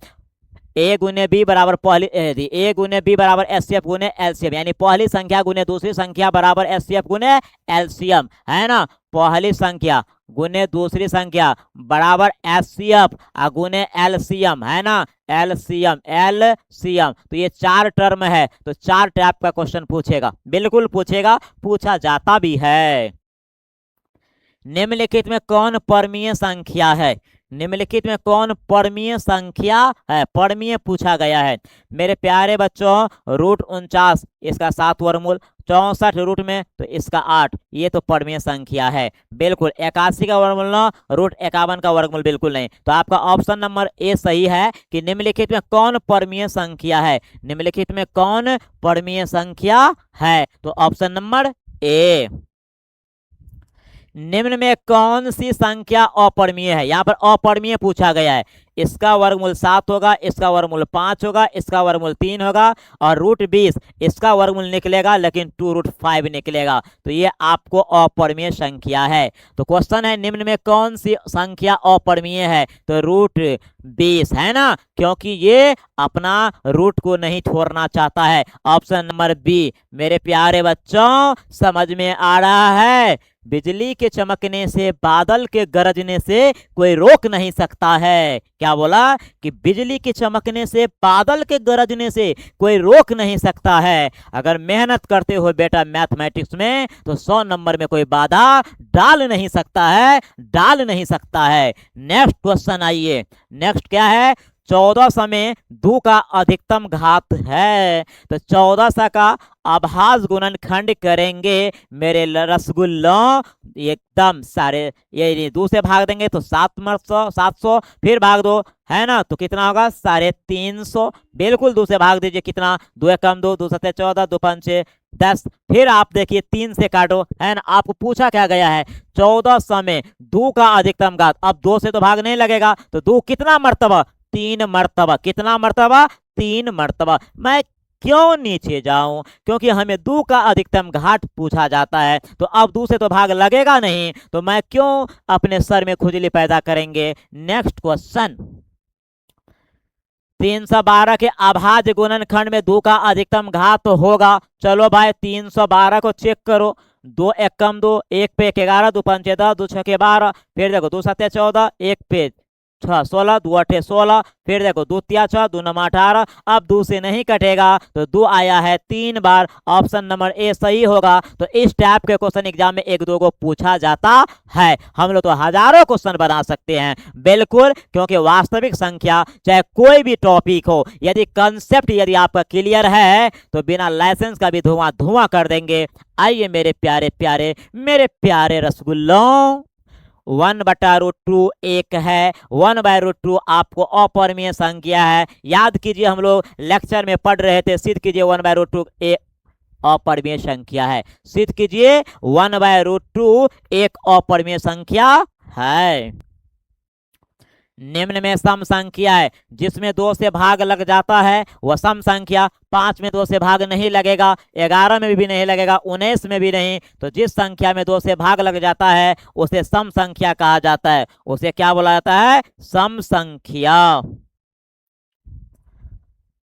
ए गुने बी बराबर ए गुने बी बराबर एचसीएफ गुने एलसीएम, यानी पहली संख्या गुने दूसरी संख्या बराबर एचसीएफ गुने एलसीएम, है ना। पहली संख्या गुने दूसरी संख्या बराबर एचसीएफ गुने एलसीएम, है ना, एलसीएम। तो ये 4 टर्म है तो 4 टाइप का क्वेश्चन पूछेगा, बिल्कुल पूछेगा, पूछा जाता भी है। निम्नलिखित में कौन परमीय संख्या है? निम्नलिखित में कौन परमीय संख्या है? परमीय पूछा गया है मेरे प्यारे बच्चों। रूट 49 इसका 7 वर्गमूल, 64 रूट में तो इसका 8, ये तो परमीय संख्या है बिल्कुल। 81 का वर्गमूल 9, रूट 51 का वर्गमूल बिल्कुल नहीं। तो आपका ऑप्शन नंबर ए सही है कि निम्नलिखित में कौन परमीय संख्या है। निम्नलिखित में कौन परमीय संख्या है? तो ऑप्शन नंबर ए। निम्न में कौन सी संख्या अपरिमेय है? यहाँ पर अपरिमेय पूछा गया है। इसका वर्गमूल 7 होगा, इसका वर्गमूल 5 होगा, इसका वर्गमूल 3 होगा और रूट 20 इसका वर्गमूल निकलेगा लेकिन 2 रूट 5 निकलेगा। तो ये आपको अपरिमेय संख्या है। तो क्वेश्चन है निम्न में कौन सी संख्या अपरिमेय है? तो रूट 20 है ना, क्योंकि ये अपना रूट को नहीं छोड़ना चाहता है। Option number B. मेरे प्यारे बच्चों समझ में आ रहा है? बिजली के चमकने से, बादल के गरजने से कोई रोक नहीं सकता है। क्या बोला? कि बिजली के चमकने से, बादल के गरजने से कोई रोक नहीं सकता है। अगर मेहनत करते हो बेटा मैथमेटिक्स में तो 100 नंबर में कोई बाधा डाल नहीं सकता है, डाल नहीं सकता है। नेक्स्ट क्वेश्चन आइए। नेक्स्ट क्या है? 1400 में 2 का अधिकतम घात है तो 1400 का अभाज्य गुणनखंड करेंगे मेरे रसगुल्लो, एकदम सारे ये 2 से भाग देंगे तो 700, फिर भाग दो, है ना, तो कितना होगा? 350। बिल्कुल 2 से भाग दीजिए, कितना? 2 एकम 2, 2 सत्ते 14, 2 पंचे 10। फिर आप देखिए 3 से काटो, है ना। आपको पूछा क्या गया है? 1400 में 2 का अधिकतम घात। अब 2 से तो भाग नहीं लगेगा तो 2 कितना मर्तबा? 3 मर्तबा। कितना मर्तबा? 3 मर्तबा। मैं क्यों नीचे जाऊं? क्योंकि हमें 2 का अधिकतम घात पूछा जाता है। तो अब 2 से तो भाग लगेगा नहीं तो मैं क्यों अपने सर में खुजली पैदा करेंगे। Next question. 312 के अभाज्य गुणनखंड में 2 का अधिकतम घात होगा। चलो भाई 312 को चेक करो। 2 एकम 2, 1 पे 11, 2 पंचे 10, 2 छके 12, फिर देखो 2 सत्ते 14, 1 पे छः 16 दो अठे 16, फिर देखो दो तिया 6 दो नमा 18। अब 2 से नहीं कटेगा तो 2 आया है 3 बार, ऑप्शन नंबर ए सही होगा। तो इस टाइप के क्वेश्चन एग्जाम में एक दो को पूछा जाता है। हम लोग तो हजारों क्वेश्चन बना सकते हैं बिल्कुल, क्योंकि वास्तविक संख्या चाहे कोई भी टॉपिक हो, यदि कंसेप्ट यदि आपका क्लियर है तो बिना लाइसेंस का भी धुआं धुआं कर देंगे। आइए मेरे प्यारे प्यारे मेरे प्यारे रसगुल्लों, 1/√2 एक है, 1/√2 आपको अपरिमेय संख्या है। याद कीजिए हम लोग लेक्चर में पढ़ रहे थे, सिद्ध कीजिए 1/√2 एक अपरिमेय संख्या है। सिद्ध कीजिए 1/√2 एक अपरिमेय संख्या है। निम्न में सम संख्या है जिसमें 2 से भाग लग जाता है वह सम संख्या। 5 में 2 से भाग नहीं लगेगा, 11 में भी नहीं लगेगा, 19 में भी नहीं। तो जिस संख्या में 2 से भाग लग जाता है उसे सम संख्या कहा जाता है। उसे क्या बोला जाता है? सम संख्या।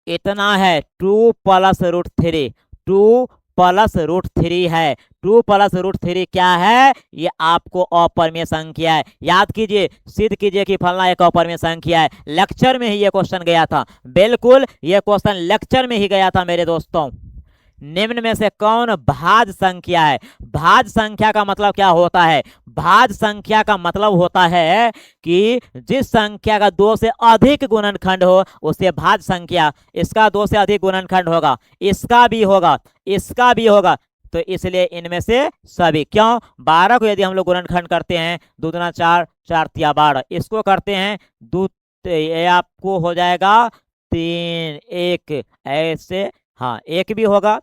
इतना है 2 + √3, 2 + √3 है। 2 + √3 क्या है? ये आपको अपरिमेय संख्या है। याद कीजिए, सिद्ध कीजिए कि फलना एक अपरिमेय संख्या है। लेक्चर में ही ये क्वेश्चन गया था, बिल्कुल ये क्वेश्चन लेक्चर में ही गया था मेरे दोस्तों। निम्न में से कौन भाज्य संख्या है? भाज्य संख्या का मतलब क्या होता है? भाज्य संख्या का मतलब होता है कि जिस संख्या का 2 से अधिक गुणनखंड हो उसे भाज्य संख्या। इसका 2 से अधिक गुणनखंड होगा, इसका भी होगा, इसका भी होगा, तो इसलिए इनमें से सभी। क्यों? 12 को यदि हम लोग गुणनखंड करते हैं 2 दूना 4, 4 तिया 12, इसको करते हैं 2, ये आपको हो जाएगा 3 1, ऐसे हाँ 1 भी होगा,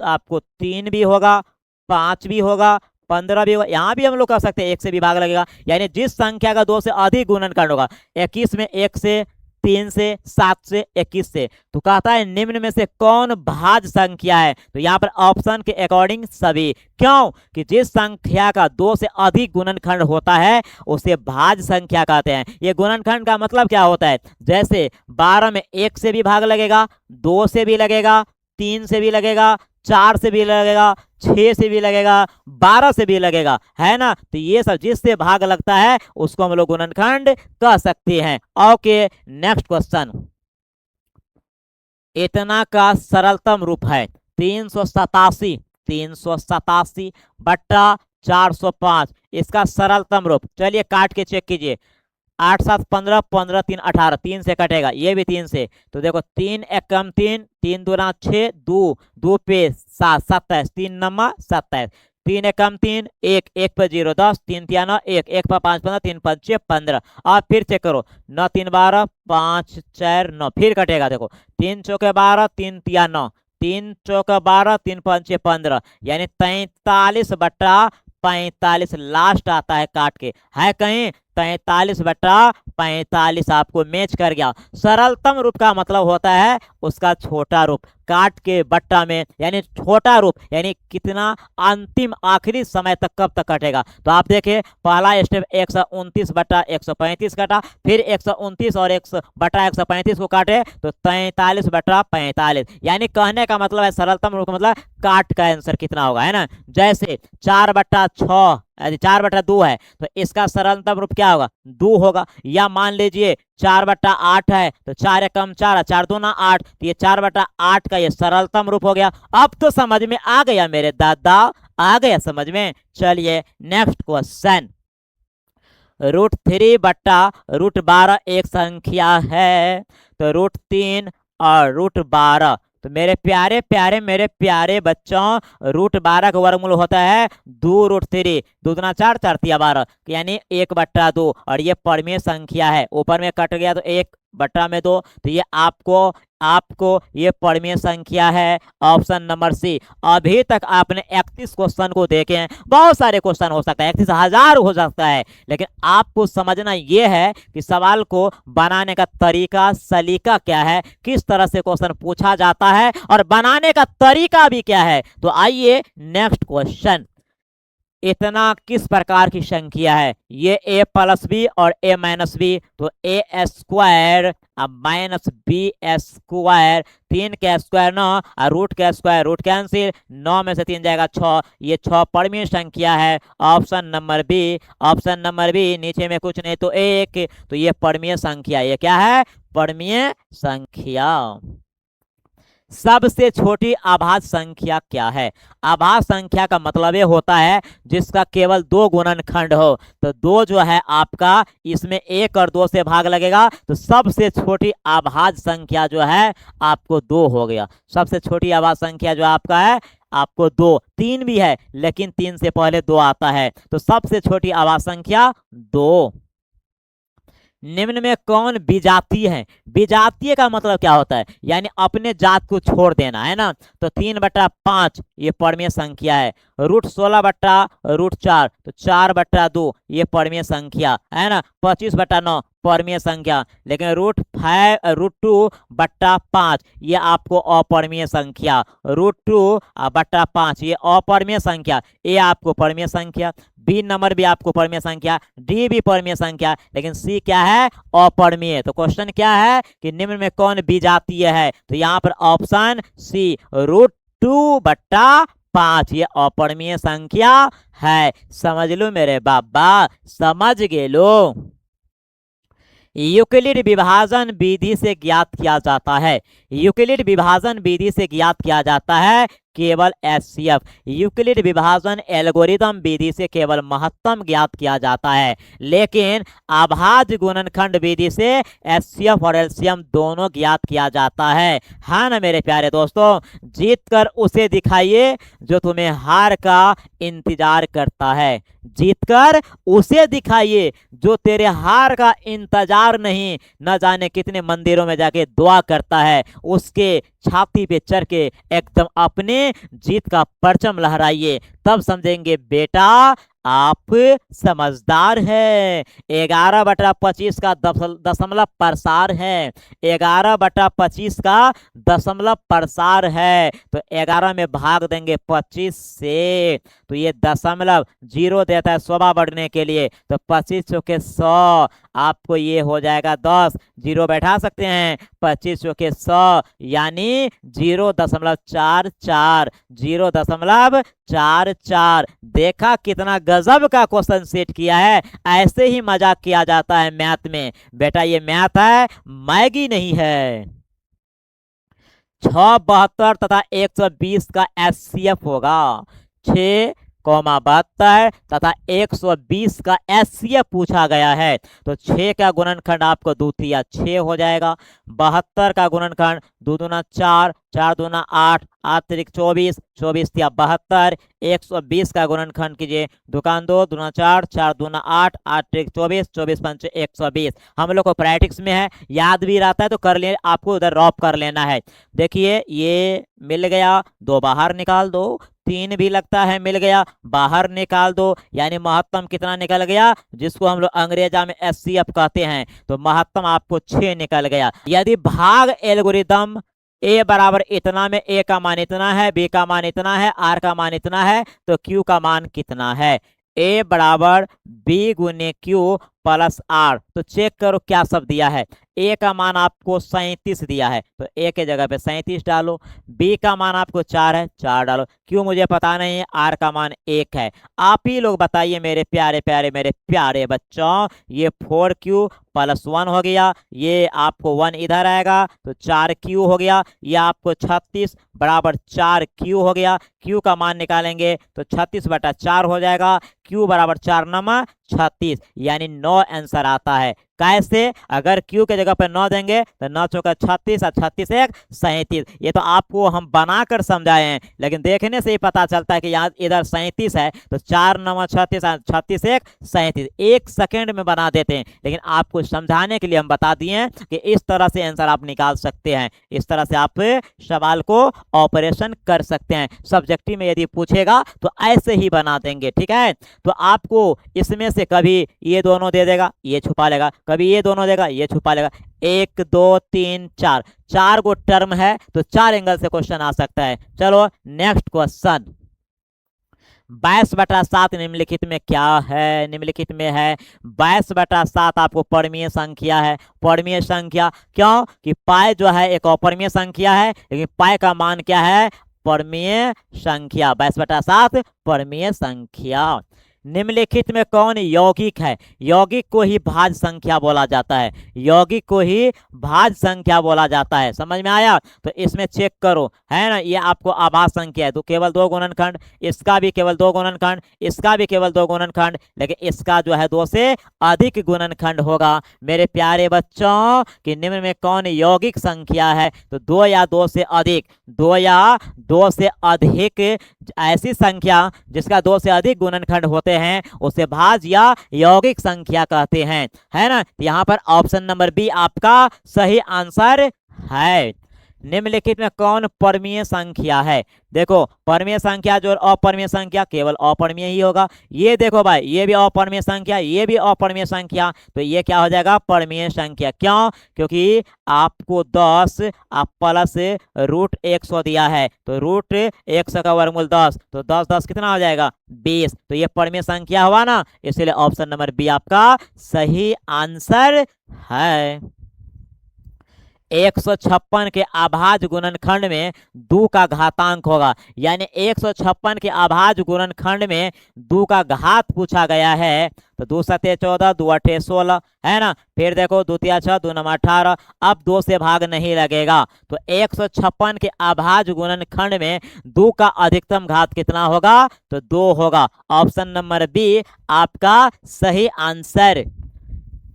आपको 3 भी होगा, 5 भी होगा, 15 भी होगा। यहाँ भी हम लोग कर सकते हैं 1 से भी भाग लगेगा, यानी जिस संख्या का 2 से अधिक गुणनखंड होगा। 21 में 1 से, 3 से, 7 से, 21 से। तो कहता है निम्न में से कौन भाज्य संख्या है? तो यहाँ पर ऑप्शन के अकॉर्डिंग सभी। क्यों? कि जिस संख्या का 2 से अधिक गुणनखंड होता है उसे भाज्य संख्या कहते हैं। ये गुणनखंड का मतलब क्या होता है? जैसे 12 में 1 से भी भाग लगेगा, 2 से भी लगेगा, 3 से भी लगेगा, 4 से भी लगेगा, 6 से भी लगेगा, 12 से भी लगेगा, है ना। तो ये सब जिससे भाग लगता है उसको हम लोग गुणनखंड कह सकते हैं। Okay, next question. इतना का सरलतम रूप है 387, 387 बट्टा 405, इसका सरलतम रूप। चलिए काट के चेक कीजिए। 8 7 15, 15 3 18, 3 से कटेगा, ये भी 3 से। तो देखो 3 एकम 3, 3 दूना 6, 2 2 पे 7, 27, 3 नमा 27, 3 एकम 3, 1 1 पे 0 10, 3 तिया 9 1 1 पे 5 15, 3 5 6 15। और फिर चेक करो 9 3 12, 5 4 9, फिर कटेगा। देखो 3 चौके 12, 3 तिया 9, 3 चौके 12, 3 5 6 15, यानी 43 बट्टा 45 लास्ट आता है काट के, है कहीं 43 बट्टा 45 आपको मैच कर गया। सरलतम रूप का मतलब होता है उसका छोटा रूप, काट के बट्टा में, यानी छोटा रूप, यानी कितना अंतिम आखिरी समय तक कब तक कटेगा। तो आप देखें पहला स्टेप 129 बट्टा 135 कटा, फिर 129 और 100 बट्टा 135 को काटे तो 43 बट्टा 45, यानी कहने का मतलब है सरलतम रूप का मतलब काट का आंसर कितना होगा, है ना। जैसे 4 बट्टा 6 यदि 4 बट्टा 2 है तो इसका सरलतम रूप क्या होगा? 2 होगा। या मान लीजिए 4 बट्टा 8 है तो 4 एकम 4, 4 दूना 8, तो ये 4 बट्टा 8 का ये सरलतम रूप हो गया। अब तो समझ में आ गया मेरे दादा, आ गया समझ में। चलिए नेक्स्ट क्वेश्चन। √3 बट्टा √12 एक संख्या है, तो √3 और √12, तो मेरे प्यारे प्यारे मेरे प्यारे बच्चों √12 का वर्गमूल होता है 2√3, 2 दूना 4, 4 तिया 12, यानी 1 बट्टा 2, और ये परिमेय संख्या है, ऊपर में कट गया तो 1 बट्टा में 2, तो ये आपको ये परिमेय संख्या है। Option number C. अभी तक आपने 31 क्वेश्चन को देखे हैं, बहुत सारे क्वेश्चन हो सकता है, 31,000 हो सकता है, लेकिन आपको समझना ये है कि सवाल को बनाने का तरीका सलीका क्या है, किस तरह से क्वेश्चन पूछा जाता है और बनाने का तरीका भी क्या है। तो आइए नेक्स्ट क्वेश्चन। इतना किस प्रकार की संख्या है? ये ए प्लस बी और ए माइनस बी, तो ए स्क्वायर अब माइनस बी स्क्वायर, 3 का स्क्वायर 9 और रूट का स्क्वायर रूट कैंसिल, 9 में से 3 जाएगा 6, ये 6 परमीय संख्या है। Option number B, option number B, नीचे में कुछ नहीं तो एक, तो ये परमीय संख्या, ये क्या है? परमीय संख्या। सबसे छोटी आभाज्य संख्या क्या है? आभाज्य संख्या का मतलब ये होता है जिसका केवल 2 गुणनखंड हो। तो 2 जो है आपका, इसमें 1 और 2 से भाग लगेगा, तो सबसे छोटी आभाज्य संख्या जो है आपको 2 हो गया। सबसे छोटी आभाज्य संख्या जो आपका है आपको 2, 3 भी है लेकिन 3 से पहले 2 आता है, तो सबसे छोटी आभाज्य संख्या 2। निम्न में कौन विजातीय है? विजातीय का मतलब क्या होता है? यानी अपने जात को छोड़ देना, है ना। तो 3/5 ये परमीय संख्या है। √16/√4 तो 4/2 ये परमीय संख्या है ना। 25/9 परमीय संख्या, लेकिन √2/5 ये आपको अपरमीय संख्या। √2/5 ये अपरमीय संख्या, ए आपको परमीय संख्या, बी नंबर भी आपको परमीय संख्या, डी भी परमीय संख्या, लेकिन सी क्या है? अपरमीय। तो क्वेश्चन क्या है कि निम्न में कौन विजातीय है? तो यहाँ पर ऑप्शन सी √2/5 ये अपरमीय संख्या है। समझ लो मेरे बाबा, समझ गे लो। यूक्लिड विभाजन विधि से ज्ञात किया जाता है। यूक्लिड विभाजन विधि से ज्ञात किया जाता है केवल एचसीएफ। यूक्लिड विभाजन एल्गोरिदम विधि से केवल महत्तम ज्ञात किया जाता है, लेकिन अभाज्य गुणनखंड विधि से एचसीएफ और एलसीएम दोनों ज्ञात किया जाता है। हाँ ना मेरे प्यारे दोस्तों, जीत कर उसे दिखाइए जो तुम्हें हार का इंतजार करता है। जीतकर उसे दिखाइए जो तेरे हार का इंतजार नहीं, न जाने कितने मंदिरों में जाके दुआ करता है, उसके छाती पे चढ़ के एकदम अपने जीत का परचम लहराइए, तब समझेंगे बेटा आप समझदार है। 11/25 का दशमलव प्रसार है, 11/25 का दशमलव प्रसार है, तो 11 में भाग देंगे 25 से, तो ये दशमलव 0 देता है शोभा बढ़ने के लिए, तो 25 चौके 100, आपको ये हो जाएगा 10, 0 बैठा सकते हैं, 25 चौके 100 यानी 0.44, 0.44। देखा कितना गजब का क्वेश्चन सेट किया है। ऐसे ही मजाक किया जाता है मैथ में बेटा, ये मैथ है, मैगी नहीं है। 672 तथा 120 का एचसीएफ होगा। 6,72 तथा 120 का एचसीएफ पूछा गया है, तो 6 का गुणनखंड आपको 2 तिया 6 हो जाएगा। 72 का गुणनखंड 2 दूना 4, 4 दूना 8, 8 तिरिक 24, 24 तिया 72। 120 का गुणनखंड कीजिए, दुकान 2 दूना 4, 4 दूना 8, 8 तिरिक 24, 24 पंचे 120। हम लोग को प्रैक्टिस में है, याद भी रहता है तो कर ले, आपको उधर रॉप कर लेना है। देखिए ये मिल गया, 2 बाहर निकाल दो, 3 भी लगता है मिल गया, बाहर निकाल दो, यानी महत्तम कितना निकल गया, जिसको हम लोग अंग्रेजा में एचसीएफ कहते हैं, तो महत्तम आपको 6 निकल गया। यदि भाग एल्गोरिदम ए बराबर इतना में ए का मान इतना है, बी का मान इतना है, आर का मान इतना है, तो क्यू का मान कितना है? ए बराबर बी गुने क्यू प्लस आर, तो चेक करो क्या सब दिया है। ए का मान आपको 37 दिया है, तो ए के जगह पे 37 डालो। बी का मान आपको 4 है, 4 डालो। क्यों मुझे पता नहीं है, आर का मान 1 है। आप ही लोग बताइए मेरे प्यारे प्यारे मेरे प्यारे बच्चों, ये 4Q + 1 हो गया, ये आपको 1 इधर आएगा तो 4Q हो गया, ये आपको 36 बराबर 4Q हो गया। Q का मान निकालेंगे तो 36/4 हो जाएगा। Q बराबर 4 नमा 36, यानी 9 आंसर आता है। कैसे? अगर Q के जगह पर 9 देंगे तो 9 चौका 36 और 36 1 37। ये तो आपको हम बनाकर समझाए हैं, लेकिन देखने से ही पता चलता है कि यहाँ इधर 37 है, तो 4 9 36 और 36 1 37, 1 सेकेंड में बना देते हैं, लेकिन आपको समझाने के लिए हम बता दिए हैं कि इस तरह से आंसर आप निकाल सकते हैं, इस तरह से आप सवाल को ऑपरेशन कर सकते हैं। सब्जेक्टिव में यदि पूछेगा तो ऐसे ही बना देंगे, ठीक है। तो आपको इसमें से कभी ये दोनों दे देगा, ये छुपा लेगा, कभी ये दोनों देगा, ये छुपा लेगा। 1 2 3 4, 4 गो टर्म है, तो 4 एंगल से क्वेश्चन आ सकता है। चलो नेक्स्ट क्वेश्चन, 22/7 निम्नलिखित में क्या है? निम्नलिखित में है 22/7 आपको परमीय संख्या है। परमीय संख्या क्यों कि पाई जो है एक अपरिमेय संख्या है, लेकिन पाई का मान क्या है? परमीय संख्या। 22/7 परमीय संख्या। निम्नलिखित में कौन यौगिक है? यौगिक को ही भाज्य संख्या बोला जाता है। यौगिक को ही भाज्य संख्या बोला जाता है। समझ में आया? तो इसमें चेक करो, है ना, ये आपको आभास संख्या है तो केवल 2 गुणनखंड, इसका भी केवल 2 गुणनखंड, इसका भी केवल 2 गुणनखंड, लेकिन इसका जो है 2 से अधिक गुणनखंड होगा। मेरे प्यारे बच्चों कि निम्न में कौन यौगिक संख्या है? तो 2 या 2 से अधिक, 2 या 2 से अधिक ऐसी संख्या जिसका 2 से अधिक गुणनखंड होते हैं उसे भाज्य या यौगिक संख्या कहते हैं, है ना। यहाँ पर ऑप्शन नंबर बी आपका सही आंसर है। निम्नलिखित में कौन परमीय संख्या है? देखो परमीय संख्या जो अपरमीय संख्या केवल अपरमीय ही होगा। ये देखो भाई, ये भी अपरमीय संख्या, ये भी अपरमीय संख्या, तो ये क्या हो जाएगा? परमीय संख्या। क्यों? क्योंकि आपको 10 आप प्लस √100 दिया है, तो √100 का वर्गमूल 10, तो 10 10 कितना हो जाएगा? 20। तो ये परमीय संख्या हुआ ना, इसलिए ऑप्शन नंबर बी आपका सही आंसर है। 156 के अभाज्य गुणनखंड में 2 का घातांक होगा, यानी 156 के अभाज्य गुणनखंड में 2 का घात पूछा गया है। तो 2 7 14, 2 8 16, है ना। फिर देखो 2 3 6, 2 9 18, अब 2 से भाग नहीं लगेगा, तो 156 के अभाज्य गुणनखंड में 2 का अधिकतम घात कितना होगा? तो 2 होगा। ऑप्शन नंबर बी आपका सही आंसर।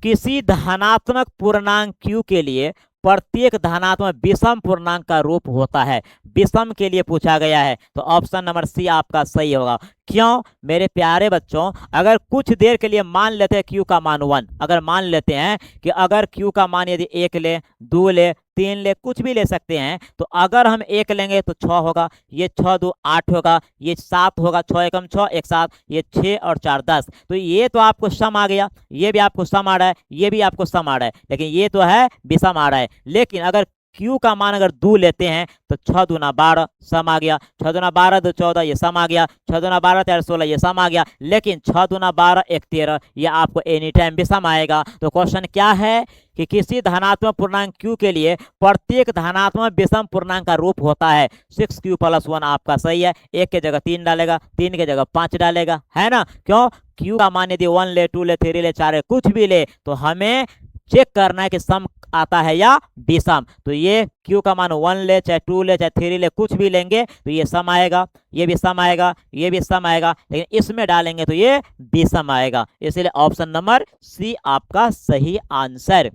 किसी धनात्मक पूर्णांक q के लिए प्रत्येक धनात्मक विषम पूर्णांक का रूप होता है। विषम के लिए पूछा गया है, तो ऑप्शन नंबर सी आपका सही होगा। क्यों मेरे प्यारे बच्चों? अगर कुछ देर के लिए मान लेते हैं q का मान 1, अगर मान लेते हैं कि अगर q का मान यदि 1 ले, 2 ले, 3 ले, कुछ भी ले सकते हैं, तो अगर हम 1 लेंगे तो 6 होगा, ये 6 2 8 होगा, ये 7 होगा, 6 एकम 6 1 7, ये 6 और 4 10, तो ये तो आपको सम आ गया, ये भी आपको सम आ रहा है, ये भी आपको सम आ रहा है, लेकिन ये तो है विषम आ रहा है। लेकिन अगर q का मान अगर 2 लेते हैं तो 6 दूना 12 सम आ गया, 6 दूना 12 2 14 ये सम आ गया, 6 दूना 12 3 16 ये सम आ गया, लेकिन 6 दूना 12 1 13 ये आपको एनी टाइम भी सम आएगा। तो क्वेश्चन क्या है कि किसी धनात्मक पूर्णांक q के लिए प्रत्येक धनात्मक विषम पूर्णांक का रूप होता है। 6q + 1 आपका सही है। 1 के जगह 3 डालेगा, 3 के जगह 5 डालेगा, है ना। क्यों? q का मान यदि 1 ले, 2 ले, 3 ले, 4 ले, कुछ भी ले, तो हमें चेक करना है कि सम आता है या विषम। तो ये q का मान 1 ले, चाहे 2 ले, चाहे 3 ले, कुछ भी लेंगे तो ये सम आएगा, ये भी सम आएगा, ये भी सम आएगा, लेकिन इसमें डालेंगे तो ये विषम आएगा। इसलिए ऑप्शन नंबर सी आपका सही आंसर।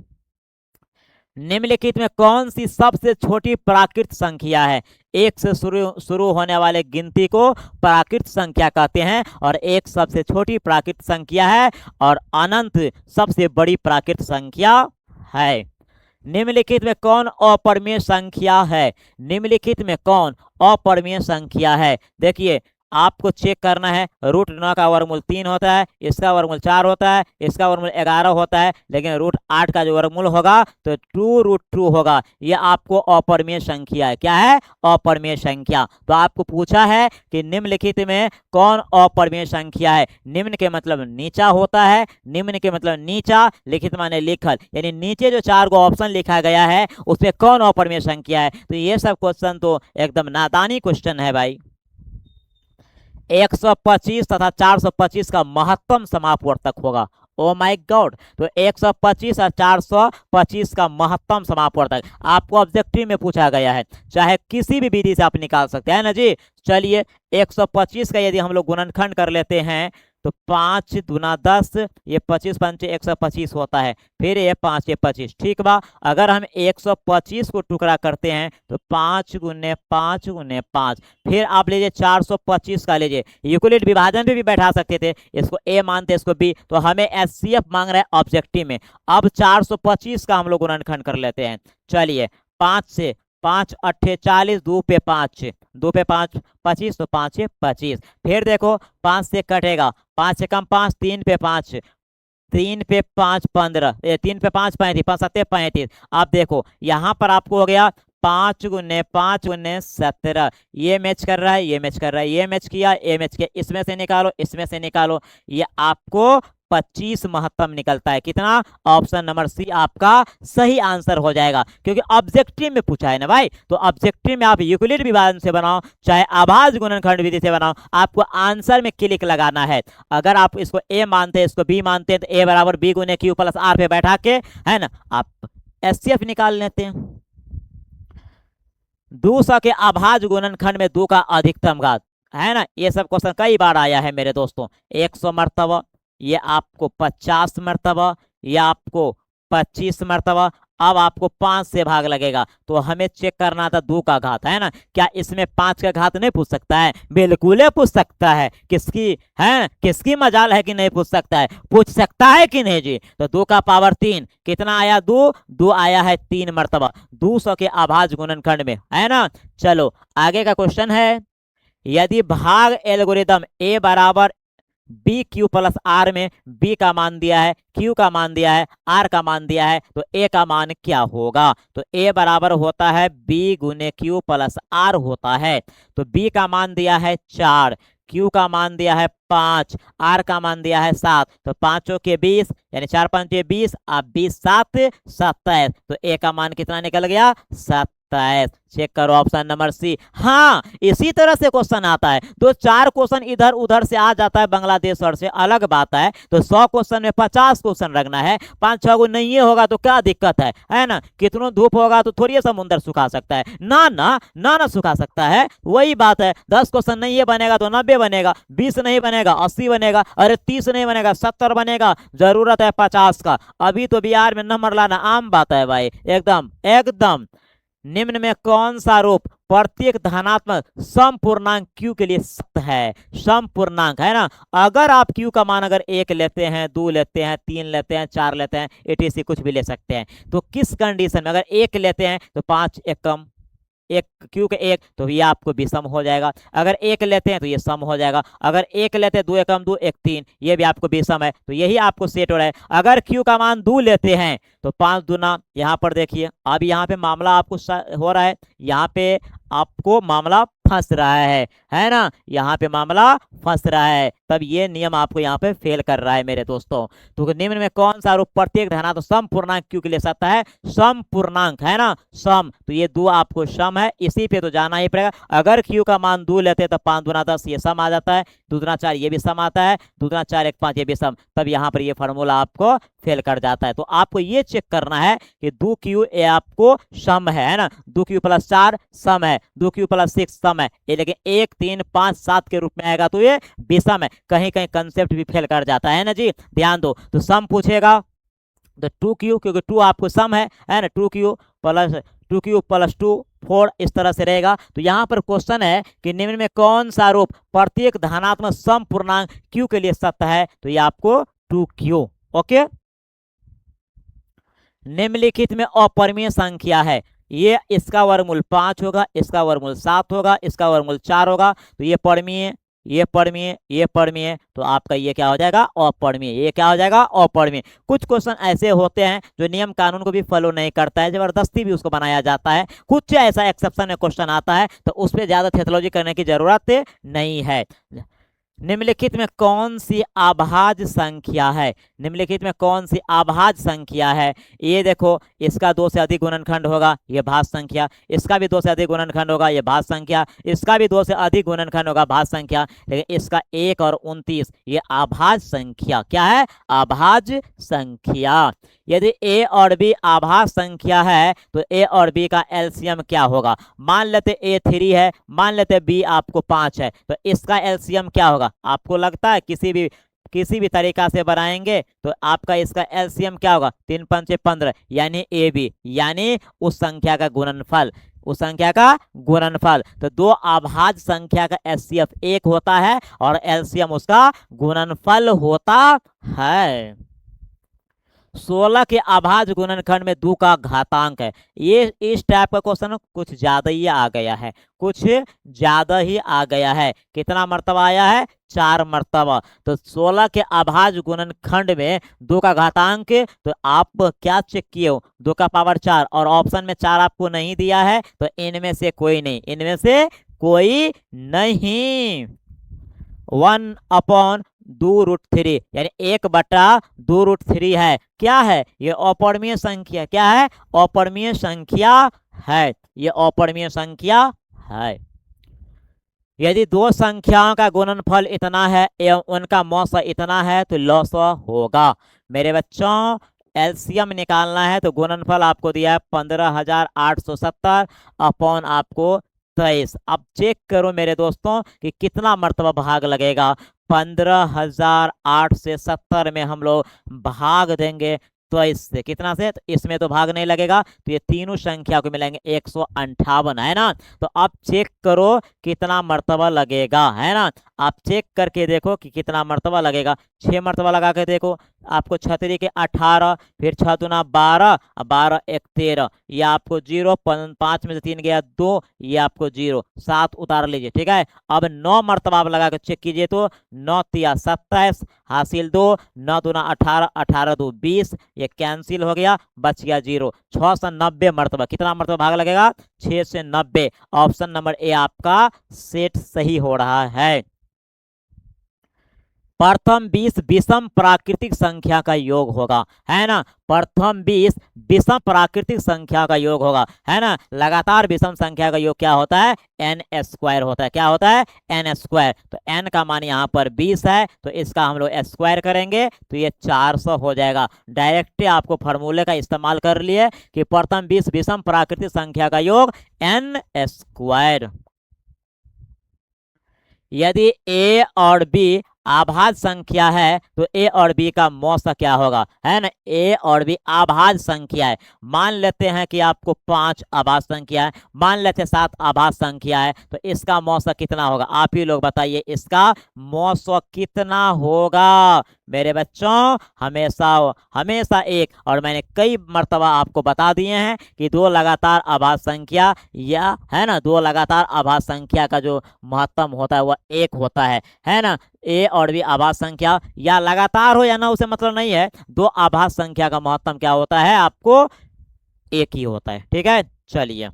निम्नलिखित में कौन सी सबसे छोटी प्राकृत संख्या है? 1 से शुरू होने वाले गिनती को प्राकृत संख्या कहते हैं, और 1 सबसे छोटी प्राकृत संख्या है और अनंत सबसे बड़ी प्राकृत संख्या है। निम्नलिखित में कौन अपरिमेय संख्या है? निम्नलिखित में कौन अपरिमेय संख्या है? देखिए आपको चेक करना है। √9 का वर्गमूल 3 होता है, इसका वर्गमूल 4 होता है, इसका वर्गमूल 11 होता है, लेकिन √8 का जो वर्गमूल होगा तो 2√2 होगा। ये आपको अपरिमेय संख्या है। क्या है? अपरिमेय संख्या। तो आपको पूछा है कि निम्नलिखित में कौन अपरिमेय संख्या है। निम्न के मतलब नीचा होता है, निम्न के मतलब नीचा, लिखित माने लिखल, यानी नीचे जो 4 गो ऑप्शन लिखा गया है उसमें कौन अपरिमेय संख्या है। तो ये सब क्वेश्चन तो एकदम नादानी क्वेश्चन है भाई। 125 तथा 425 का महत्तम समापवर्तक होगा। Oh my God! तो 125 और 425 का महत्तम समापवर्तक आपको ऑब्जेक्टिव में पूछा गया है, चाहे किसी भी विधि से आप निकाल सकते हैं ना जी। चलिए 125 का यदि हम लोग गुणनखंड कर लेते हैं तो 5 दूना 10, ये 25 पंचे 125 होता है, फिर ये 5 ये 25, ठीक बा। अगर हम 125 को टुकड़ा करते हैं तो 5 गुने 5 गुने 5, फिर आप लीजिए 425 का लीजिए, यूक्लिड विभाजन भी बैठा सकते थे, इसको ए मानते इसको बी, तो हमें एचसीएफ मांग रहा है ऑब्जेक्टिव में। अब 425 का हम लोग गुणनखंड कर लेते हैं। चलिए 5 से 5 8 40, 2 पे 5, 2 पे 5 25, तो 5 25, फिर देखो 5 से कटेगा, 5 से कम 5, 3 पे 5, 3 पे 5 15, 3 पे 5 35, 5 7 35। अब देखो यहाँ पर आपको हो गया 5 गुने 5 गुने 17, ये मैच कर रहा है, ये मैच कर रहा है, ये मैच किया, ये मैच किया, इसमें से निकालो, इसमें से निकालो, ये आपको 25 महत्तम निकलता है। कितना? ऑप्शन नंबर सी आपका सही आंसर हो जाएगा, क्योंकि ऑब्जेक्टिव में पूछा है ना भाई। तो ऑब्जेक्टिव में आप यूक्लिड विभाजन से बनाओ चाहे आभाज्य गुणनखंड विधि से बनाओ, आपको आंसर में क्लिक लगाना है। अगर आप इसको ए मानते हैं, इसको बी मानते हैं, तो ए बराबर बी गुने क्यू प्लस आर पे बैठा के, है ना, आप एचसीएफ निकाल लेते हैं। 200 के अभाज्य गुणनखंड में 2 का अधिकतम घात, है ना, ये सब क्वेश्चन कई बार आया है मेरे दोस्तों। 100 मर्तबा, ये आपको 50 मर्तबा, ये आपको 25 मर्तबा। अब आपको 5 से भाग लगेगा, तो हमें चेक करना था 2 का घात, है ना। क्या इसमें 5 का घात नहीं पूछ सकता है? बिल्कुल पूछ सकता है। किसकी है, किसकी मजाल है कि नहीं पूछ सकता है? पूछ सकता है कि नहीं जी। तो 2 का पावर 3 कितना आया? 2 आया है 3 मर्तबा 200 के अभाज्य गुणनखंड में, है ना। चलो आगे का क्वेश्चन है, यदि भाग एल्गोरिदम ए बराबर बी क्यू प्लस आर में बी का मान दिया है, क्यू का मान दिया है, आर का मान दिया है, तो ए का मान क्या होगा? तो ए बराबर होता है बी गुने क्यू प्लस आर होता है। तो बी का मान दिया है 4, क्यू का मान दिया है 5, आर का मान दिया है 7, तो 5 के 20 यानी 4 5 20, अब 20 7 27, तो ए का मान कितना निकल गया? 27। चेक करो ऑप्शन नंबर सी। हाँ, इसी तरह से क्वेश्चन आता है। 2-4 क्वेश्चन इधर उधर से आ जाता है, बांग्लादेश और से अलग बात है। तो 100 क्वेश्चन में 50 क्वेश्चन रखना है, 5-6 को नहीं होगा तो क्या दिक्कत है ना। कितनों धूप होगा तो थोड़ी समुद्र सुखा सकता है ना, ना ना ना सुखा सकता है। वही बात है, 10 क्वेश्चन नहीं बनेगा तो 90 बनेगा, 20 नहीं बनेगा 80 बनेगा, अरे 30 नहीं बनेगा 70 बनेगा, जरूरत है 50 का। अभी तो बिहार में नंबर लाना आम बात है भाई, एकदम एकदम। निम्न में कौन सा रूप प्रत्येक धनात्मक समपूर्णांक q के लिए सत्य है? समपूर्णांक, है ना। अगर आप q का मान अगर 1 लेते हैं, 2 लेते हैं, 3 लेते हैं, 4 लेते हैं, etc कुछ भी ले सकते हैं, तो किस कंडीशन में? अगर 1 लेते हैं तो 5 एक कम, एक क्यू के 1, तो ये आपको विषम हो जाएगा। अगर 1 लेते हैं तो ये सम हो जाएगा। अगर 1 लेते हैं, 2 एकम 2 1 3, ये भी आपको विषम है, तो यही आपको सेट हो रहा है। अगर क्यू का मान 2 लेते हैं तो 5 दूना, यहाँ पर देखिए अब यहाँ पे मामला आपको हो रहा है, यहाँ पे आपको मामला फंस रहा है ना, यहाँ पे मामला फंस रहा है, तब ये नियम आपको यहाँ पे फेल कर रहा है मेरे दोस्तों। तो निम्न में कौन सा रूप प्रत्येक धनात्मक समपूर्णांक क्यू के लिए सत्य है? समपूर्णांक, है ना, सम, तो ये 2 आपको सम है, इसी पे तो जाना ही पड़ेगा। अगर क्यू का मान 2 लेते हैं तो 5 दूना 10, ये सम आ जाता है, 2 दूना 4 ये भी सम आता है, 2 दूना 4 1 5 ये भी सम, तब यहाँ पर ये फार्मूला आपको फेल कर जाता है। तो आपको ये चेक करना है कि 2q ए आपको सम है ना, 2q प्लस 4 सम है, 2q प्लस 6 सम है, ये लेकिन 1 3 5 7 के रूप में आएगा तो ये विषम है। कहीं कहीं कंसेप्ट भी फेल कर जाता है ना जी, ध्यान दो। तो सम पूछेगा तो 2q, क्योंकि 2 आपको सम है ना, 2q प्लस 2 4 इस तरह से रहेगा। तो यहाँ पर क्वेश्चन है कि निम्न में कौन सा रूप प्रत्येक धनात्मक समपूर्णांक q के लिए सत्य है? तो ये आपको 2q। ओके, निम्नलिखित में अपरिमेय संख्या है, ये इसका वर्गमूल 5 होगा, इसका वर्गमूल 7 होगा, इसका वर्गमूल 4 होगा, तो ये परिमेय, ये परिमेय, ये परिमेय, तो आपका ये क्या हो जाएगा? अपरिमेय। ये क्या हो जाएगा? अपरिमेय। कुछ क्वेश्चन ऐसे होते हैं जो नियम कानून को भी फॉलो नहीं करता है, जबरदस्ती भी उसको बनाया जाता है। कुछ ऐसा एक्सेप्शन में क्वेश्चन आता है तो उस पर ज्यादा थ्योलॉजी करने की जरूरत नहीं है। निम्नलिखित में कौन सी अभाज्य संख्या है? निम्नलिखित में कौन सी अभाज्य संख्या है? ये देखो, इसका 2 से अधिक गुणनखंड होगा, ये भाज्य संख्या, इसका भी 2 से अधिक गुणनखंड होगा, ये भाज्य संख्या, इसका भी 2 से अधिक गुणनखंड होगा, भाज्य संख्या, लेकिन इसका 1 और 29 ये अभाज्य संख्या क्या है? अभाज्य संख्या। यदि a और b अभाज्य संख्या है तो a और b का एलसीएम क्या होगा? मान लेते a 3 है, मान लेते b आपको 5 है, तो इसका एलसीएम क्या होगा? आपको लगता है किसी भी तरीका से बनाएंगे तो आपका इसका एलसीएम क्या होगा? 3 5 15 यानी ए बी, यानी उस संख्या का गुणनफल, उस संख्या का गुणनफल। तो 2 अभाज्य संख्या का एचसीएफ 1 होता है और एलसीएम उसका गुणनफल होता है। 16 के अभाज्य गुणनखंड में 2 का घातांक है। ये इस टाइप का क्वेश्चन कुछ ज्यादा ही आ गया है, कुछ ज्यादा ही आ गया है। कितना मर्तबा आया है? 4 मर्तबा। तो 16 के अभाज्य गुणनखंड में 2 का घातांक, तो आप क्या चेक किए हो? 2 का पावर 4, और ऑप्शन में 4 आपको नहीं दिया है, तो इनमें से कोई नहीं, इनमें से कोई नहीं। 1/2√3 यानी 1/2√3 है। क्या है ये? अपरिमेय संख्या। क्या है? अपरिमेय संख्या है, ये अपरिमेय संख्या है। यदि दो संख्याओं का गुणनफल इतना है एवं उनका मौसा इतना है तो लौसा होगा। मेरे बच्चों, एलसीएम निकालना है तो गुणनफल आपको दिया है 15,870 अपॉन आपको 23। अब चेक करो मेरे दोस्तों कि कितना मर्तबा भाग लगेगा। 15,870 में हम लोग भाग देंगे तो इससे कितना से, तो इसमें तो भाग नहीं लगेगा, तो ये तीनों संख्या को मिलेंगे 158, है ना। तो अब चेक करो कितना मर्तबा लगेगा, है ना। आप चेक करके देखो कि कितना मर्तबा लगेगा। 6 मर्तबा लगा के देखो, आपको 6 के 18, फिर 6 दूना 12, 12 1 13, ये आपको 0, 5 में से 3 गया 2, ये आपको 0, 7 उतार लीजिए, ठीक है। अब 9 मर्तबा आप लगा के चेक कीजिए तो 9 तिया 27 हासिल 2, 9 दूना 18, 18 2 20, ये कैंसिल हो गया, बच गया 0। 6 से 90 मर्तबा, कितना मर्तबा भाग लगेगा? 6 से 90। ऑप्शन नंबर ए आपका सेट सही हो रहा है। प्रथम 20 विषम प्राकृतिक संख्या का योग होगा, है ना। प्रथम 20 विषम प्राकृतिक संख्या का योग होगा, है ना। लगातार विषम संख्या का योग क्या होता है? n² होता है। क्या होता है? n²। तो n का मान यहाँ पर 20 है, तो इसका हम लोग स्क्वायर करेंगे तो ये 400 हो जाएगा। डायरेक्ट आपको फॉर्मूले का इस्तेमाल कर लिए कि प्रथम 20 विषम प्राकृतिक संख्या का योग n²। यदि a और b आभाज्य संख्या है तो a और b का मौसा क्या होगा, है ना। a और b आभाज्य संख्या है। मान लेते हैं कि आपको 5 आभाज्य संख्या है, मान लेते हैं 7 आभाज्य संख्या है, तो इसका मौसा कितना होगा? आप ही लोग बताइए, इसका मौसा कितना होगा? मेरे बच्चों, हमेशा हमेशा एक, और मैंने कई मर्तबा आपको बता दिए हैं कि 2 लगातार आभाज्य संख्या, या है ना, 2 लगातार आभाज्य संख्या का जो महत्तम होता है वह 1 होता है ना। ए और भी आभाज्य संख्या या लगातार हो या ना, उसे मतलब नहीं है। 2 आभाज्य संख्या का महत्तम क्या होता है? आपको 1 ही होता है, ठीक है। चलिए,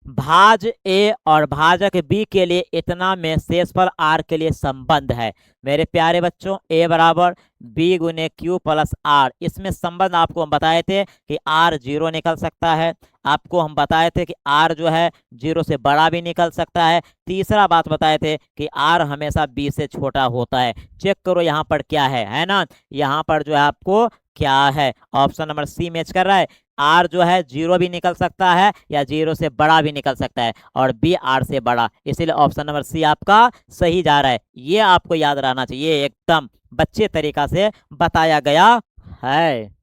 भाज ए और भाजक बी के लिए इतना में शेषफल आर के लिए संबंध है। मेरे प्यारे बच्चों, ए बराबर बी गुने क्यू प्लस आर, इसमें संबंध आपको हम बताए थे कि आर 0 निकल सकता है। आपको हम बताए थे कि आर जो है 0 से बड़ा भी निकल सकता है। तीसरा बात बताए थे कि आर हमेशा बी से छोटा होता है। चेक करो यहाँ पर क्या है ना। यहाँ पर जो है आपको क्या है? ऑप्शन नंबर सी मैच कर रहा है। आर जो है 0 भी निकल सकता है या 0 से बड़ा भी निकल सकता है, और बी आर से बड़ा, इसीलिए ऑप्शन नंबर सी आपका सही जा रहा है। ये आपको याद रहना चाहिए, एकदम बच्चे तरीका से बताया गया है।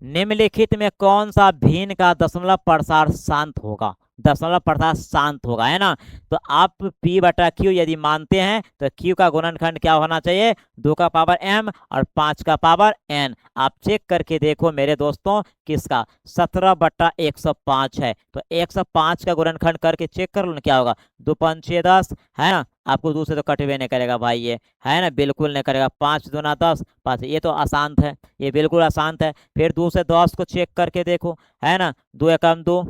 निम्नलिखित में कौन सा भिन्न का दशमलव प्रसार शांत होगा? दशमलव प्रसार शांत होगा, है ना। तो आप p बटा q यदि मानते हैं तो q का गुणनखंड क्या होना चाहिए? 2 का पावर m और 5 का पावर n। आप चेक करके देखो मेरे दोस्तों, किसका? 17/105 है, तो 105 का गुणनखंड करके चेक कर लो ना क्या होगा। 2 5 6 10, है ना। आपको दूसरे तो कटवे नहीं करेगा भाई, ये है ना, बिल्कुल नहीं करेगा। 5 दूना 10, 5, ये तो आसान है, ये बिल्कुल आसान है। फिर 2 से 10 को चेक करके देखो, है ना। 2 एकम 2,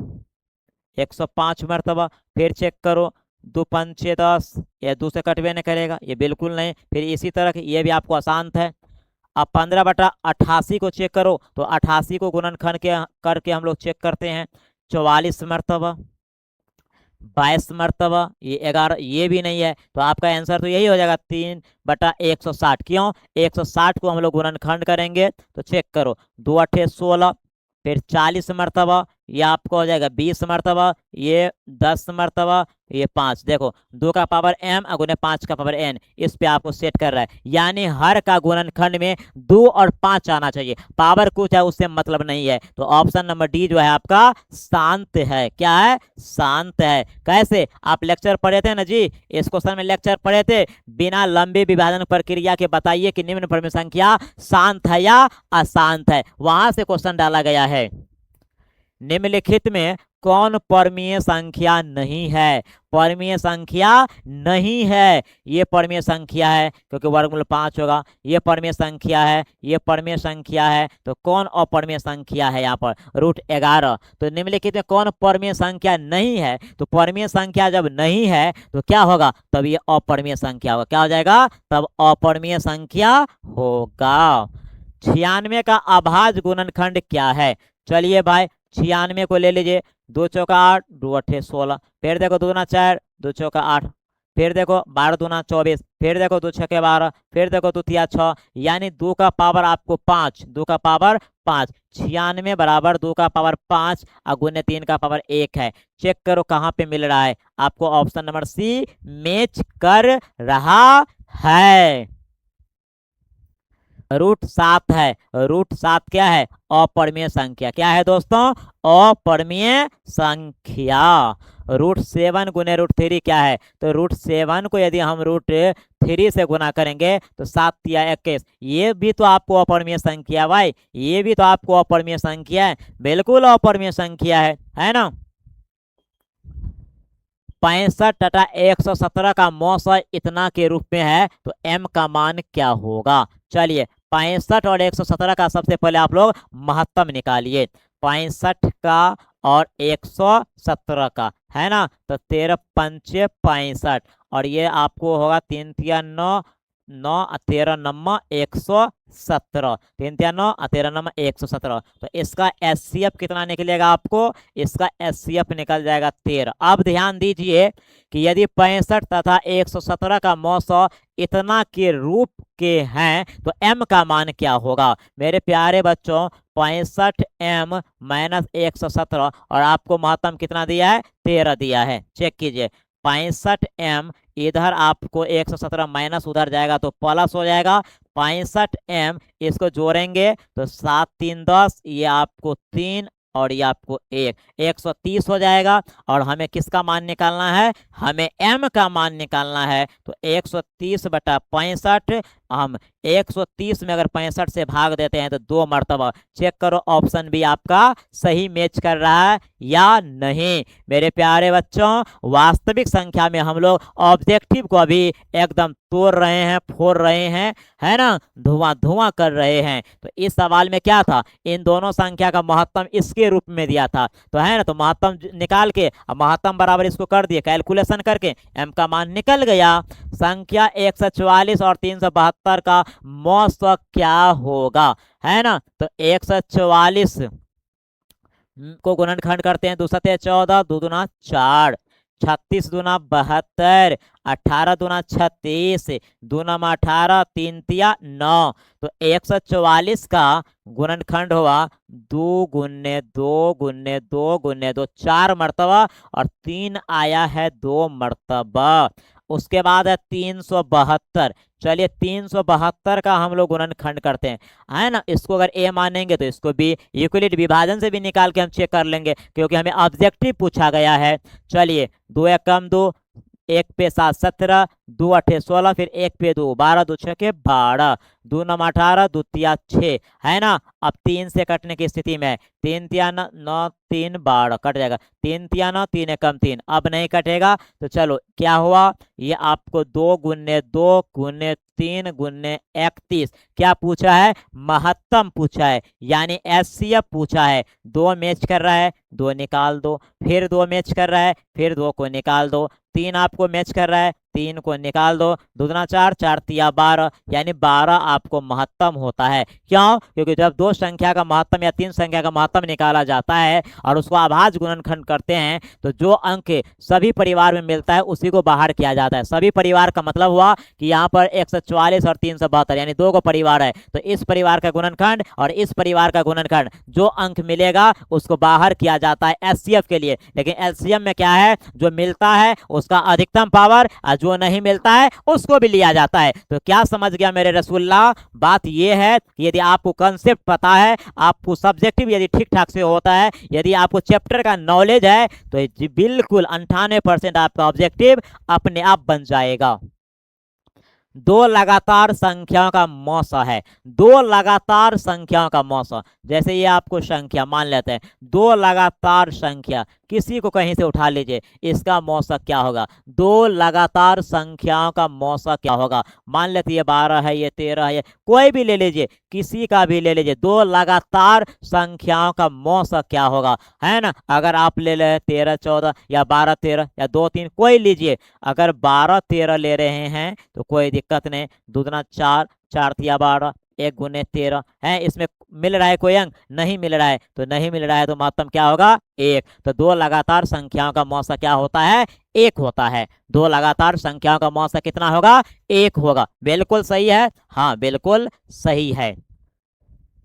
105 मरतबा। फिर चेक करो, 2 5 6 10, ये 2 से कटवे नहीं करेगा, ये बिल्कुल नहीं। फिर इसी तरह ये भी आपको आसान है। अब 15/88 को चेक करो, तो 88 को गुणनखंड के करके हम लोग चेक करते हैं। 44 मरतबा, 22 मरतबा, ये 11, ये भी नहीं है, तो आपका आंसर तो यही हो जाएगा 3/160। क्यों? 160 को हम लोग गुणनखंड करेंगे तो चेक करो, 2 8 16, फिर 40 मरतबा, ये आपको हो जाएगा 20 मरतबा, ये 10 मरतबा, ये 5। देखो 2 का पावर m अगुने 5 का पावर n, इस पे आपको सेट कर रहा है, यानी हर का गुणनखंड में 2 और 5 आना चाहिए। पावर कुछ है उससे मतलब नहीं है। तो ऑप्शन नंबर डी जो है आपका शांत है। क्या है? शांत है। कैसे? आप लेक्चर पढ़े थे ना जी, इस क्वेश्चन में लेक्चर पढ़े थे, बिना लंबी विभाजन प्रक्रिया के बताइए कि निम्न परमीय संख्या शांत है या अशांत है, वहां से क्वेश्चन डाला गया है। निम्नलिखित में कौन परमीय संख्या नहीं है? परमीय संख्या नहीं है। ये परमीय संख्या है क्योंकि वर्गमूल 5 होगा, ये परमीय संख्या है, ये परमीय संख्या है, तो कौन अपरमीय संख्या है यहाँ पर? √11। तो निम्नलिखित में कौन परमीय संख्या नहीं है? तो परमीय संख्या जब नहीं है तो क्या होगा? तब ये अपरमीय संख्या होगा। क्या हो जाएगा? तब अपरमीय संख्या होगा। 96 का अभाज्य गुणनखंड क्या है? चलिए भाई 96 को ले लीजिए। 2 चौका 8, 2 अठे 16, फिर देखो 2 दूना 4, 2 चौका 8, फिर देखो 12 दूना 24, फिर देखो 2 छके 12, फिर देखो 2 तिया 6, यानी 2 का पावर आपको 5, 2 का पावर 5। 96 बराबर 2 का पावर 5 अगुने 3 का पावर 1 है। चेक करो कहाँ पे मिल रहा है आपको। ऑप्शन नंबर सी मैच कर रहा है। √7 है। √7 क्या है? अपरमीय संख्या। क्या है दोस्तों? अपरमीय संख्या। √7 गुने √3 क्या है? तो √7 को यदि हम √3 से गुना करेंगे तो 7 या 21, ये भी तो आपको अपरमीय संख्या भाई, ये भी तो आपको अपरमीय संख्या है, बिल्कुल अपरमीय संख्या है ना। 65 तथा 117 का मौसा इतना के रूप में है तो m का मान क्या होगा? चलिए 65 और 117 का सबसे पहले आप लोग महत्तम निकालिए। 65 का और 117 का है ना, तो 13 पंचे 65, और ये आपको होगा 3 तिया 9, 9 13 नम्मा 117, 3 तिया 9 13 नम्मा 117। तो इसका एचसीएफ कितना निकलेगा आपको? इसका एचसीएफ निकल जाएगा 13। अब ध्यान दीजिए कि यदि 65 तथा 117 का मौसा इतना के रूप के हैं तो m का मान क्या होगा? मेरे प्यारे बच्चों 65m माइनस 117, और आपको महत्तम कितना दिया है? 13 दिया है। चेक कीजिए 65m, इधर आपको 117 माइनस उधर जाएगा तो प्लस हो जाएगा। 65m इसको जोड़ेंगे तो 7 3 10, ये आपको 3 और ये आपको 1, 130 हो जाएगा। और हमें किसका मान निकालना है? हमें m का मान निकालना है। तो 130 बटा 65, हम 130 में अगर 65 से भाग देते हैं तो 2 मरतबा। चेक करो ऑप्शन भी आपका सही मैच कर रहा है या नहीं। मेरे प्यारे बच्चों वास्तविक संख्या में हम लोग ऑब्जेक्टिव को अभी एकदम तोड़ रहे हैं, फोड़ रहे हैं, है ना, धुआं धुआं कर रहे हैं। तो इस सवाल में क्या था? इन दोनों संख्या का महत्तम इसके रूप में दिया था, तो है ना, तो महत्तम निकाल के अब महत्तम बराबर इसको कर दिए, कैलकुलेशन करके m का मान निकल गया। संख्या 144 और 372 का मौसा क्या होगा? है ना, तो 144 को गुणनखंड करते हैं, 2 सते 14, 2 दूना 4, 36 दूना 72, 18 दूना 36, 2 नमा 18, 3 तिया 9। तो 144 का गुणनखंड हुआ 2 गुने 2 गुने 2 गुने 2, 4 मरतबा, और 3 आया है 2 मरतबा। उसके बाद है 372। चलिए 372 का हम लोग गुणनखंड करते हैं, है ना। इसको अगर a मानेंगे तो इसको भी यूक्लिड विभाजन से भी निकाल के हम चेक कर लेंगे, क्योंकि हमें ऑब्जेक्टिव पूछा गया है। चलिए 2 एकम 2, 1 पे 7 17, 2 अठे 16, फिर 1 पे 2 12, 2 छके 12, 2 नम 18, 2 तिया 6, है ना। अब 3 से कटने की स्थिति में 3 तिया 9 3 12 कट जाएगा, 3 तिया 9 3 एकम 3, अब नहीं कटेगा। तो चलो क्या हुआ, ये आपको 2 गुने 2 गुने 3 गुने 31 क्या पूछा है? महत्तम पूछा है, यानी एचसीएफ पूछा है। 2 मैच कर रहा है, 2 निकाल दो, फिर 2 मैच कर रहा है, फिर 2 को निकाल दो, 3 आपको मैच कर रहा है, 3 को निकाल दो, दूना 4, 4 तिया 12, यानी 12 आपको महत्तम होता है। क्यों? क्योंकि जब दो संख्या का महत्तम या तीन संख्या का महत्तम निकाला जाता है और उसको अभाज्य गुणनखंड करते हैं तो जो अंक सभी परिवार में मिलता है उसी को बाहर किया जाता है। सभी परिवार का मतलब हुआ कि यहाँ पर 144 और 372 यानी दो को परिवार है, तो इस परिवार का गुणनखंड और इस परिवार का गुणनखंड जो अंक मिलेगा उसको बाहर किया जाता है एचसीएफ के लिए। लेकिन एलसीएम में क्या है, जो मिलता है उसका अधिकतम पावर और जो नहीं मिलता है उसको भी लिया जाता है। तो क्या समझ गया मेरे रसूल्ला? बात यह है कि यदि आपको कंसेप्ट पता है, आपको सब्जेक्टिव यदि ठीक ठाक से होता है, यदि आपको चैप्टर का नॉलेज है तो बिल्कुल 98% आपका ऑब्जेक्टिव अपने आप बन जाएगा। दो लगातार संख्याओं का मौसा है, दो लगातार संख्याओं का मौसा। जैसे ये आपको संख्या मान लेते हैं, दो लगातार संख्या किसी को कहीं से उठा लीजिए, इसका मौसा क्या होगा? दो लगातार संख्याओं का मौसा क्या होगा? मान लेते ये 12 है, ये 13 है, कोई भी ले लीजिए, किसी का भी ले लीजिए, दो लगातार संख्याओं का मौसा क्या होगा, है ना? अगर आप ले ले 13 14 या 12 13 या 2 3 कोई लीजिए, अगर 12 13 ले रहे हैं तो कोई दिक्कत नहीं, दूना 4, 4 तिया 12, 1 गुने 13 है। इसमें मिल रहा है कोई अंक? नहीं मिल रहा है, तो नहीं मिल रहा है तो महत्तम क्या होगा? 1। तो दो लगातार संख्याओं का मौसा क्या होता है? 1 होता है। दो लगातार संख्याओं का मौसा कितना होगा? 1 होगा। बिल्कुल सही है, हाँ बिल्कुल सही है।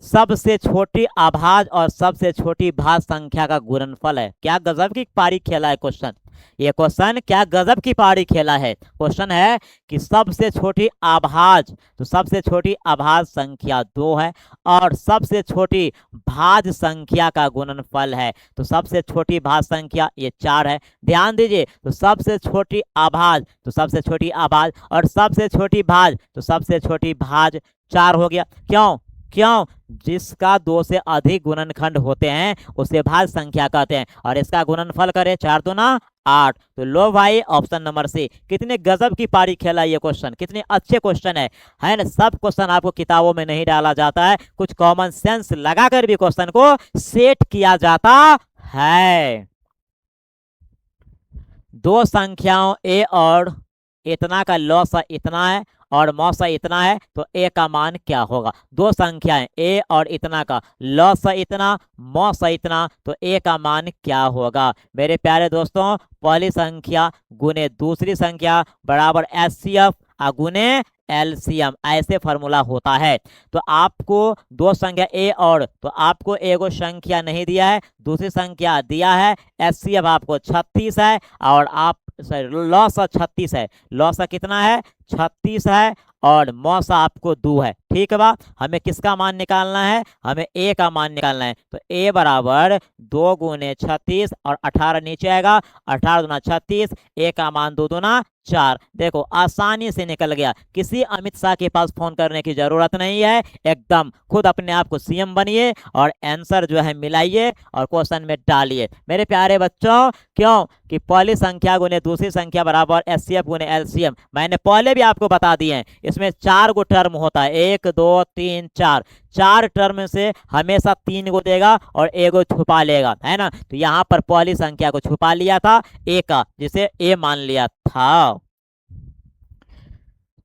सबसे छोटी अभाज्य और सबसे छोटी भाज्य संख्या का गुणनफल है। क्या गजब की पारी खेला है क्वेश्चन, ये क्वेश्चन क्या गजब की पारी खेला है। क्वेश्चन है कि सबसे छोटी अभाज्य, तो सबसे छोटी अभाज्य संख्या 2 है और सबसे छोटी भाज्य संख्या का गुणनफल है, तो सबसे छोटी भाज्य संख्या ये 4 है। ध्यान दीजिए, तो सबसे छोटी अभाज्य, तो सबसे छोटी अभाज्य और सबसे छोटी भाज्य, तो सबसे छोटी भाज्य 4 हो गया। क्यों? क्यों? जिसका 2 से अधिक गुणनखंड होते हैं उसे भाज्य संख्या कहते हैं, और इसका गुणनफल करें 4 दूना 8। तो लो भाई, ऑप्शन नंबर सी। कितने गजब की पारी खेला ये क्वेश्चन, कितने अच्छे क्वेश्चन है ना? सब क्वेश्चन आपको किताबों में नहीं डाला जाता है, कुछ कॉमन सेंस लगाकर भी क्वेश्चन को सेट किया जाता है। दो संख्याओं ए और इतना का लॉस इतना है और मौसा इतना है, तो ए का मान क्या होगा? दो संख्याएं ए और इतना का लॉस इतना, मौसा इतना, तो ए का मान क्या होगा? मेरे प्यारे दोस्तों, पहली संख्या गुने दूसरी संख्या बराबर एचसीएफ गुने एलसीएम, ऐसे फॉर्मूला होता है। तो आपको दो संख्या ए और, तो आपको एगो संख्या नहीं दिया है, दूसरी संख्या दिया है, एचसीएफ आपको 36 है और आप लॉस 36 है। लॉस कितना है? 36 है और मौसा आपको 2 है। ठीक है बा, हमें किसका मान निकालना है? हमें ए का मान निकालना है। तो ए बराबर 2 गुने 36 और 18 नीचे आएगा, 18 दूना 36, ए का मान 2 दूना 4। देखो आसानी से निकल गया, किसी अमित शाह के पास फोन करने की जरूरत नहीं है, एकदम खुद अपने आप को सीएम बनिए और आंसर जो है मिलाइए और क्वेश्चन में डालिए। मेरे प्यारे बच्चों, क्यों कि पहली संख्या गुने दूसरी संख्या बराबर एचसीएफ गुने एलसीएम, मैंने पहले भी आपको बता दिए हैं। इसमें 4 गो टर्म होता है, 1 2 3 4, 4 टर्म से हमेशा 3 को देगा और एगो छुपा लेगा, है ना? तो यहाँ पर पहली संख्या को छुपा लिया था ए का, जिसे ए मान लिया था।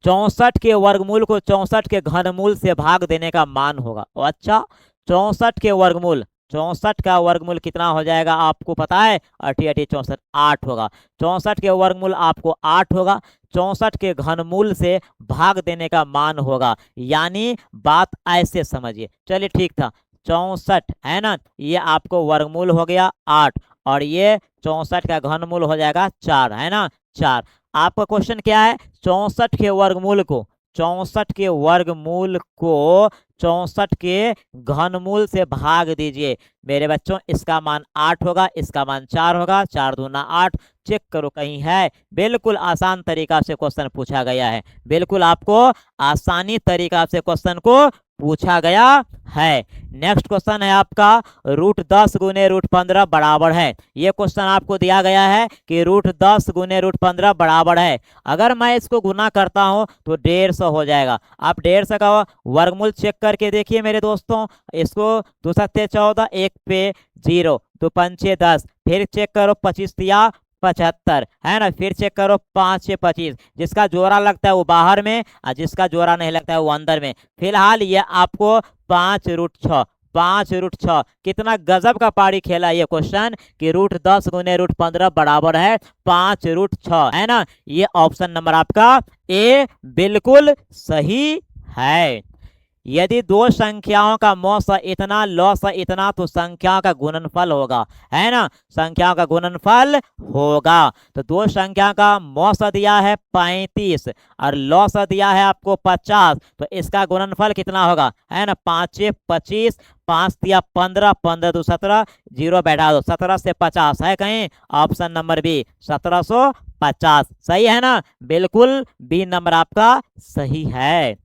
64 के वर्गमूल को 64 के घनमूल से भाग देने का मान होगा। अच्छा, 64 के वर्गमूल, 64 का वर्गमूल कितना हो जाएगा आपको पता है? 88 64 8 होगा। 64 के वर्गमूल आपको 8 होगा, 64 के घनमूल से भाग देने का मान होगा, यानी बात ऐसे समझिए। चलिए ठीक था, 64 है ना, ये आपको वर्गमूल हो गया 8 और ये 64 का घनमूल हो जाएगा 4, है ना? 4। आपका क्वेश्चन क्या है? 64 के वर्गमूल को, 64 के वर्गमूल को 64 के घनमूल से भाग दीजिए। मेरे बच्चों, इसका मान 8 होगा, इसका मान 4 होगा, 4 दूना 8। चेक करो कहीं है, बिल्कुल आसान तरीका से क्वेश्चन पूछा गया है, बिल्कुल आपको आसानी तरीका से क्वेश्चन को पूछा गया है। नेक्स्ट क्वेश्चन है आपका, √10 गुने √15 बराबर है। ये क्वेश्चन आपको दिया गया है कि √10 गुने √15 बराबर है। अगर मैं इसको गुना करता हूं तो 150 हो जाएगा। आप 150 का वर्गमूल चेक करके देखिए मेरे दोस्तों, इसको 2 सत्ते 14, 1 पे 0, 2 पंचे 10, फिर चेक करो 25 तिया 75 है ना। फिर चेक करो 5 से 25, जिसका जोड़ा लगता है वो बाहर में और जिसका जोड़ा नहीं लगता है वो अंदर में। फिलहाल ये आपको 5√6, 5√6 कितना गजब का पारी खेला ये क्वेश्चन कि √10 गुने √15 बराबर है 5√6, है ना। ये ऑप्शन नंबर आपका ए बिल्कुल सही है। यदि दो संख्याओं का मौसा इतना लौसा इतना तो संख्याओं का गुणनफल होगा, है ना, संख्याओं का गुणनफल होगा। तो दो संख्या का मौसा दिया है 35 और लौसा दिया है आपको 50, तो इसका गुणनफल कितना होगा, है ना। 5 25, 5 दिया 15, 15 2 17, 0 बैठा दो, 17 से 50 है कहीं, ऑप्शन नंबर बी 1750 सही है ना। बिल्कुल बी नंबर आपका सही है।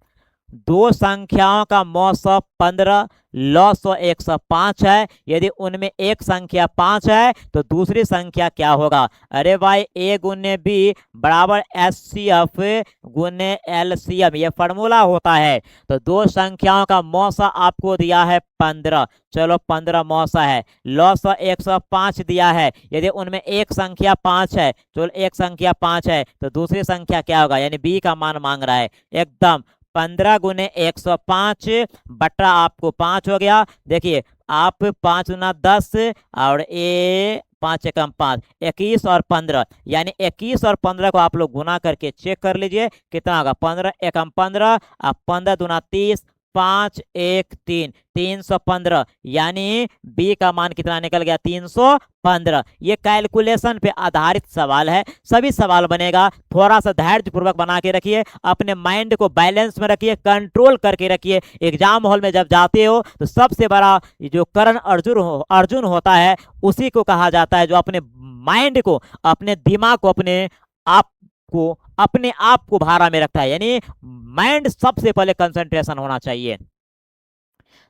दो संख्याओं का मौसा 15 लौसा 105 है। यदि उनमें एक संख्या 5 है तो दूसरी संख्या क्या होगा। अरे भाई ए गुने बी बराबर एचसीएफ गुने एलसीएम, ये फॉर्मूला होता है। तो दो संख्याओं का मौसा आपको दिया है 15, चलो 15 मौसा है। लौसा 105 दिया है, यदि उनमें एक संख्या 5 है, चलो एक संख्या 5 है तो दूसरी संख्या क्या होगा, यानी बी का मान मांग रहा है एकदम। 15 गुने 105 बटा आपको 5 हो गया। देखिए आप 5 गुना 10 और ए 5 एकम 5, 21 और 15, यानी 21 और 15 को आप लोग गुना करके चेक कर लीजिए कितना होगा। 15 एकम 15, अब 15 दूना 30, 5 1 3, 315, यानी बी का मान कितना निकल गया 315। ये कैलकुलेशन पे आधारित सवाल है, सभी सवाल बनेगा, थोड़ा सा धैर्य पूर्वक बना के रखिए, अपने माइंड को बैलेंस में रखिए, कंट्रोल करके रखिए। एग्जाम हॉल में जब जाते हो तो सबसे बड़ा जो करण अर्जुन होता है उसी को कहा जाता है, जो अपने माइंड को, अपने दिमाग को, अपने आप को भारा में रखता है, यानी माइंड सबसे पहले कंसंट्रेशन होना चाहिए।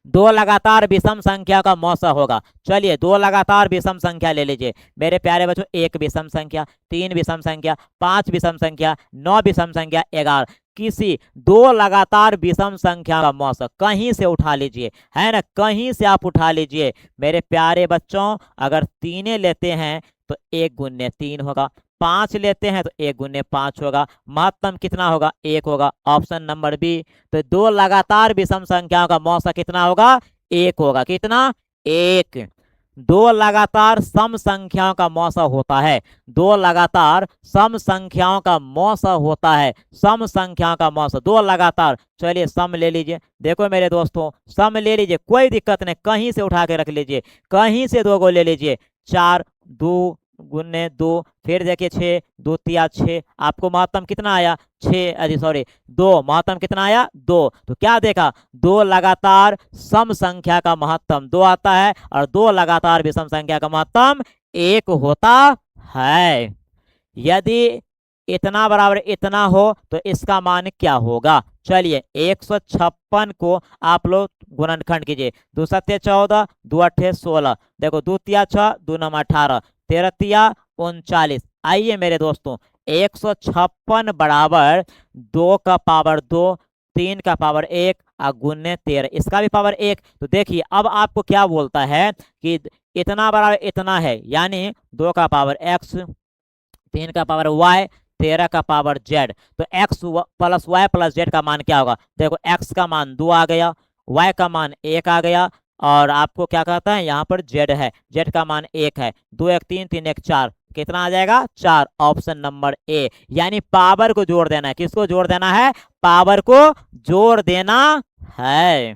दो लगातार विषम संख्या का मौसा होगा। चलिए दो लगातार विषम संख्या ले लीजिए मेरे प्यारे बच्चों, 1 विषम संख्या, 3 विषम संख्या, 5 विषम संख्या, 9 विषम संख्या, 11। किसी दो लगातार विषम संख्या का मौसा कहीं से उठा लीजिए, है ना, कहीं से आप उठा लीजिए मेरे प्यारे बच्चों। अगर 3 लेते हैं तो 1 गुने 3 होगा, 5 लेते हैं तो 1 गुने 5 होगा, महत्तम कितना होगा 1 होगा, ऑप्शन नंबर बी। तो दो लगातार विषम संख्याओं का मौसा कितना होगा 1 होगा, कितना 1। दो लगातार सम संख्याओं का मौसा होता है, दो लगातार सम संख्याओं का मौसा होता है, सम संख्याओं का मौसा दो लगातार। चलिए सम ले लीजिए, देखो मेरे दोस्तों सम ले लीजिए, कोई दिक्कत नहीं, कहीं से उठा के रख लीजिए, कहीं से 2 को ले लीजिए। 4 2 गुने 2, फिर देखिए 6 2 तिया 6, आपको महत्तम कितना आया 6, सॉरी 2, महत्तम कितना आया 2। तो क्या देखा, दो लगातार सम संख्या का महत्तम 2 आता है और दो लगातार विषम संख्या का महत्तम 1 होता है। यदि इतना बराबर इतना हो तो इसका मान क्या होगा। चलिए 156 को आप लोग गुणनखंड कीजिए, 2 7 14, 2 8 16, देखो 2 तिया 6, 2 9 18, 13 तिया 39। आइए मेरे दोस्तों 156 बराबर 2 का पावर 2, 3 का पावर 1 और गुने 13, इसका भी पावर 1। तो देखिए अब आपको क्या बोलता है कि इतना बराबर इतना है, यानी 2 का पावर x, 3 का पावर y, 13 का पावर z। तो x plus y plus z का मान क्या होगा। देखो x का मान 2 आ गया, y का मान 1 आ गया, और आपको क्या कहता है यहाँ पर z है, z का मान 1 है। 2 1 3, 3 1 4, कितना आ जाएगा 4, ऑप्शन नंबर ए। यानी पावर को जोड़ देना है, किसको जोड़ देना है, पावर को जोड़ देना है।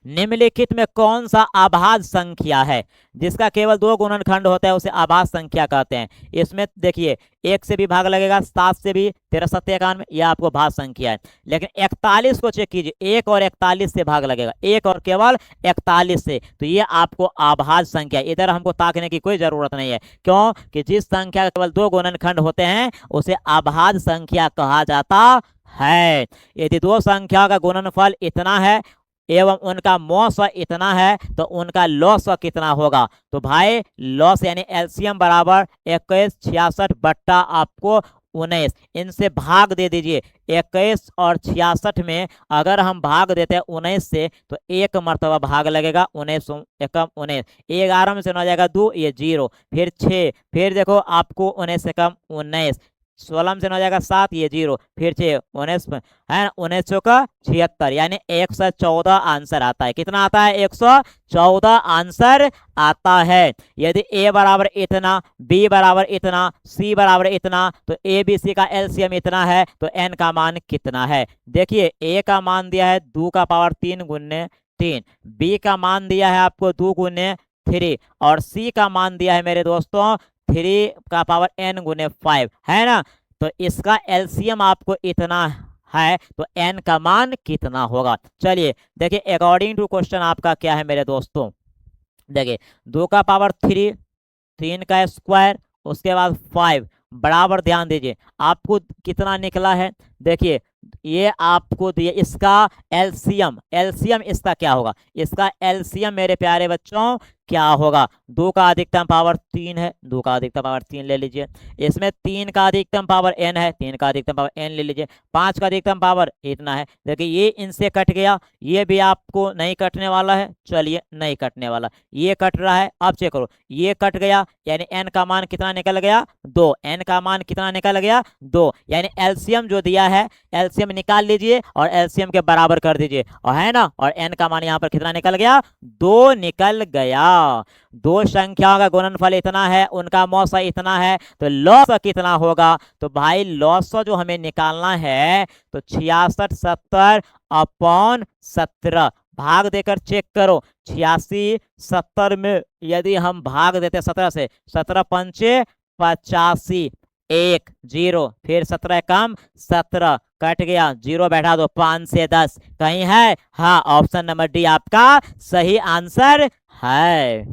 निम्नलिखित में कौन सा आभाज्य संख्या है जिसका केवल 2 गुणनखंड होता है, उसे आभाज्य संख्या कहते हैं। इसमें देखिए 1 से भी भाग लगेगा, 7 से भी, 13 7 91, यह आपको भाज्य संख्या है। लेकिन 41 को चेक कीजिए, 1 और 41 से भाग लगेगा, 1 और केवल 41 से, तो ये आपको आभाज्य संख्या। इधर हमको ताकने की कोई जरूरत नहीं है, क्यों कि जिस संख्या का केवल 2 गुणनखंड होते हैं उसे आभाज्य संख्या कहा जाता है। यदि दो संख्या का गुणनफल इतना है एवं उनका मौसा इतना है तो उनका लॉस कितना होगा। तो भाई लॉस यानी एलसीएम बराबर 21 66 बट्टा आपको 19, इनसे भाग दे दीजिए। 21 और 66 में अगर हम भाग देते हैं 19 से तो एक मरतबा भाग लगेगा, 19 एकम 19, 11 में से 9 जाएगा 2, ये 0, फिर 6, फिर देखो आपको 19 से कम 19, 16 में से 9 जाएगा 7, ये 0, फिर 6, 19 है ना, 19 का 76, यानी 114 आंसर आता है। कितना आता है? 114 आंसर आता है। यदि ए बराबर इतना, बी बराबर इतना, सी बराबर इतना, तो ए बी सी का एलसीएम इतना है, तो एन का मान कितना है? देखिए ए का मान दिया है 2 का पावर 3 गुने 3, बी का मान दिया है आपको 2 गुने 3, और सी का मान दिया है मेरे दोस्तों 3 का पावर n गुने 5, है ना। तो इसका एलसीएम आपको इतना है, तो n का मान कितना होगा? चलिए देखिए, अकॉर्डिंग टू क्वेश्चन आपका क्या है मेरे दोस्तों, देखिए 2 का पावर 3, 3 का स्क्वायर, उसके बाद 5, बराबर ध्यान दीजिए आपको कितना निकला है। देखिए ये आपको दिए, इसका एलसीएम, एलसीएम इसका क्या होगा? इसका एलसीएम मेरे प्यारे बच्चों क्या होगा? 2 का अधिकतम पावर 3 है, 2 का अधिकतम पावर 3 ले लीजिए, इसमें 3 का अधिकतम पावर n है, 3 का अधिकतम पावर n ले लीजिए, 5 का अधिकतम पावर इतना है। देखिए ये इनसे कट गया, ये भी आपको नहीं कटने वाला है, चलिए नहीं कटने वाला, ये कट रहा है। अब चेक करो, ये कट गया, यानी n का मान कितना निकल गया? 2, n का मान कितना निकल गया? 2, यानी एलसीएम जो दिया है, एलसीएम निकाल लीजिए और एलसीएम के बराबर कर दीजिए, और है ना, और n का मान यहाँ पर कितना निकल गया? 2 निकल गया। दो संख्याओं का गुणनफल इतना है, उनका मौसा इतना है, तो लॉस कितना होगा? तो भाई लॉस जो हमें निकालना है तो 66 70 अपॉन 17, भाग देकर चेक करो। 86 70 में यदि हम भाग देते 17 से, 17 पंचे 85, 1 0, फिर 17 कम 17, कट गया, 0 बैठा दो, 5 से 10 कहीं है? हाँ, ऑप्शन नंबर डी आपका सही आंसर है।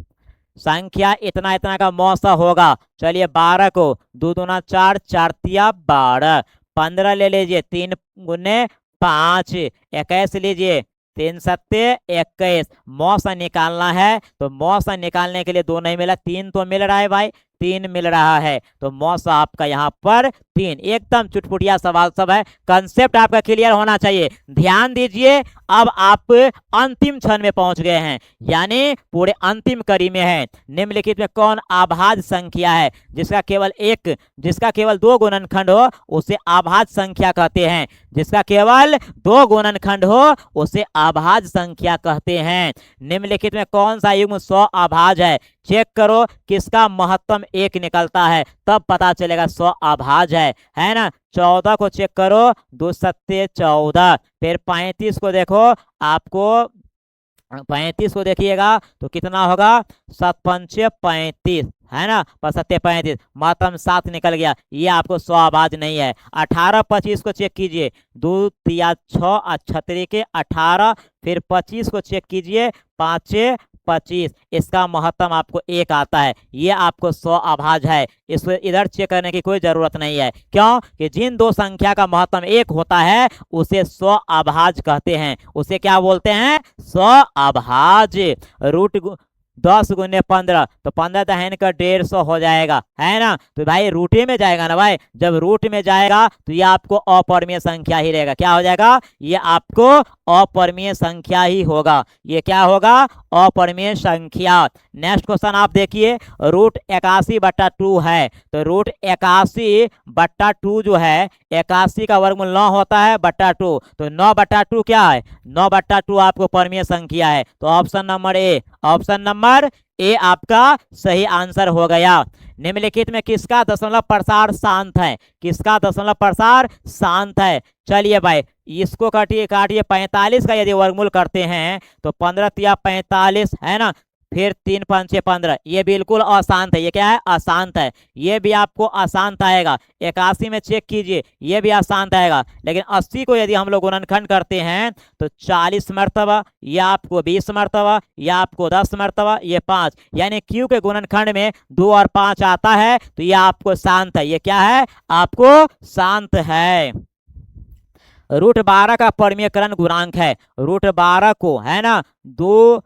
संख्या इतना इतना का मौसा होगा। चलिए 12 को 2 दूना 4, 4 तिया 12, 15 ले लीजिए, 3 गुने 5, 21 लीजिए, 3 सत्ते 21, मौसा निकालना है, तो मौसा निकालने के लिए 2 नहीं मिला, 3 तो मिल रहा है भाई, 3 मिल रहा है, तो मौसा आपका यहाँ पर 3। एकदम चुटपुटिया सवाल सब है, कंसेप्ट आपका क्लियर होना चाहिए। ध्यान दीजिए, अब आप अंतिम क्षण में पहुंच गए हैं, यानी पूरे अंतिम कड़ी में है। निम्नलिखित में कौन आभाज्य संख्या है जिसका केवल 2 गुणनखंड हो उसे आभाज्य संख्या कहते हैं, जिसका केवल 2 गुणनखंड हो उसे आभाज्य संख्या कहते हैं। निम्नलिखित में कौन सा युग्म 100 आभाज्य है? चेक करो किसका महत्तम 1 निकलता है, तब पता चलेगा 100 आभाज्य है ना। 14 को चेक करो, 2 सत्ते 14, फिर 35 को देखो, आपको 35 को देखिएगा तो कितना होगा? 7 पंचे 35, है ना, 7 35, महत्तम 7 निकल गया, ये आपको 100 आभाज्य नहीं है। 18 25 को चेक कीजिए, 2 तिया 6, 6 के 18, फिर 25 को चेक कीजिए, 5 25, इसका महत्तम आपको 1 आता है, ये आपको 100 आभाज्य है। इसको इधर चेक करने की कोई जरूरत नहीं है, क्यों कि जिन 2 संख्या का महत्तम 1 होता है उसे 100 आभाज्य कहते हैं। उसे क्या बोलते हैं? 100 आभाज्य। रूट 10 गुने 15, तो 15 दहन का 150 हो जाएगा, है ना। तो भाई रूटे में जाएगा ना भाई, जब रूट में जाएगा तो ये आपको अपरिमेय संख्या ही रहेगा। क्या हो जाएगा? ये आपको अपरिमेय संख्या ही होगा। ये क्या होगा? अपरिमेय संख्या। नेक्स्ट क्वेश्चन आप देखिए, रूट 81/2 है, तो रूट 81/2 जो है, 81 का वर्गमूल 9 होता है बट्टा 2, तो 9/2 क्या है? 9/2 आपको परमीय संख्या है, तो option number A, option number A आपका सही आंसर हो गया। निम्नलिखित में किसका दशमलव प्रसार शांत है? किसका दशमलव प्रसार शांत है? चलिए भाई इसको काटिए, 45 का यदि वर्गमूल करते हैं तो 15 तिया 45, है ना, फिर 3 पंचे 15, ये बिल्कुल अशांत है। ये क्या है? अशांत है। ये भी आपको अशांत आएगा। 81 में चेक कीजिए, ये भी अशांत आएगा। लेकिन 80 को यदि हम लोग गुणनखंड करते हैं तो 40 मरतबा, या आपको 20 मरतबा, या आपको 10 मरतबा, ये 5, यानी क्यू के गुणनखंड में 2 और 5 आता है, तो ये आपको शांत है। ये क्या है? आपको शांत है। रूट 12 का परमीयकरण गुणांक है। रूट 12 को, है ना, 2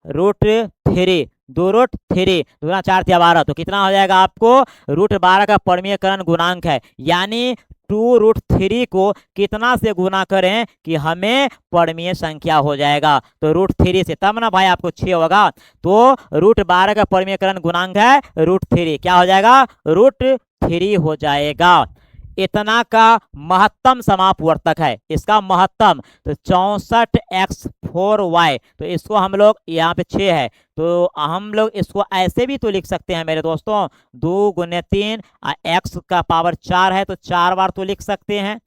रूट 3, 2√3, 2×4=12, तो कितना हो जाएगा आपको, √12 का परमीयकरण गुणांक है, यानी 2√3 को कितना से गुना करें कि हमें परमीय संख्या हो जाएगा, तो √3 से, तब ना भाई आपको 6 होगा। तो √12 का परमीयकरण गुणांक है √3, क्या हो जाएगा, √3 हो जाएगा। इतना का महत्तम समापवर्तक है, इसका महत्तम, तो 64x4y, तो इसको हम लोग यहाँ पे 6 है, तो हम लोग इसको ऐसे भी तो लिख सकते हैं मेरे दोस्तों, 2×3, x का पावर 4 है तो 4 बार तो लिख सकते हैं,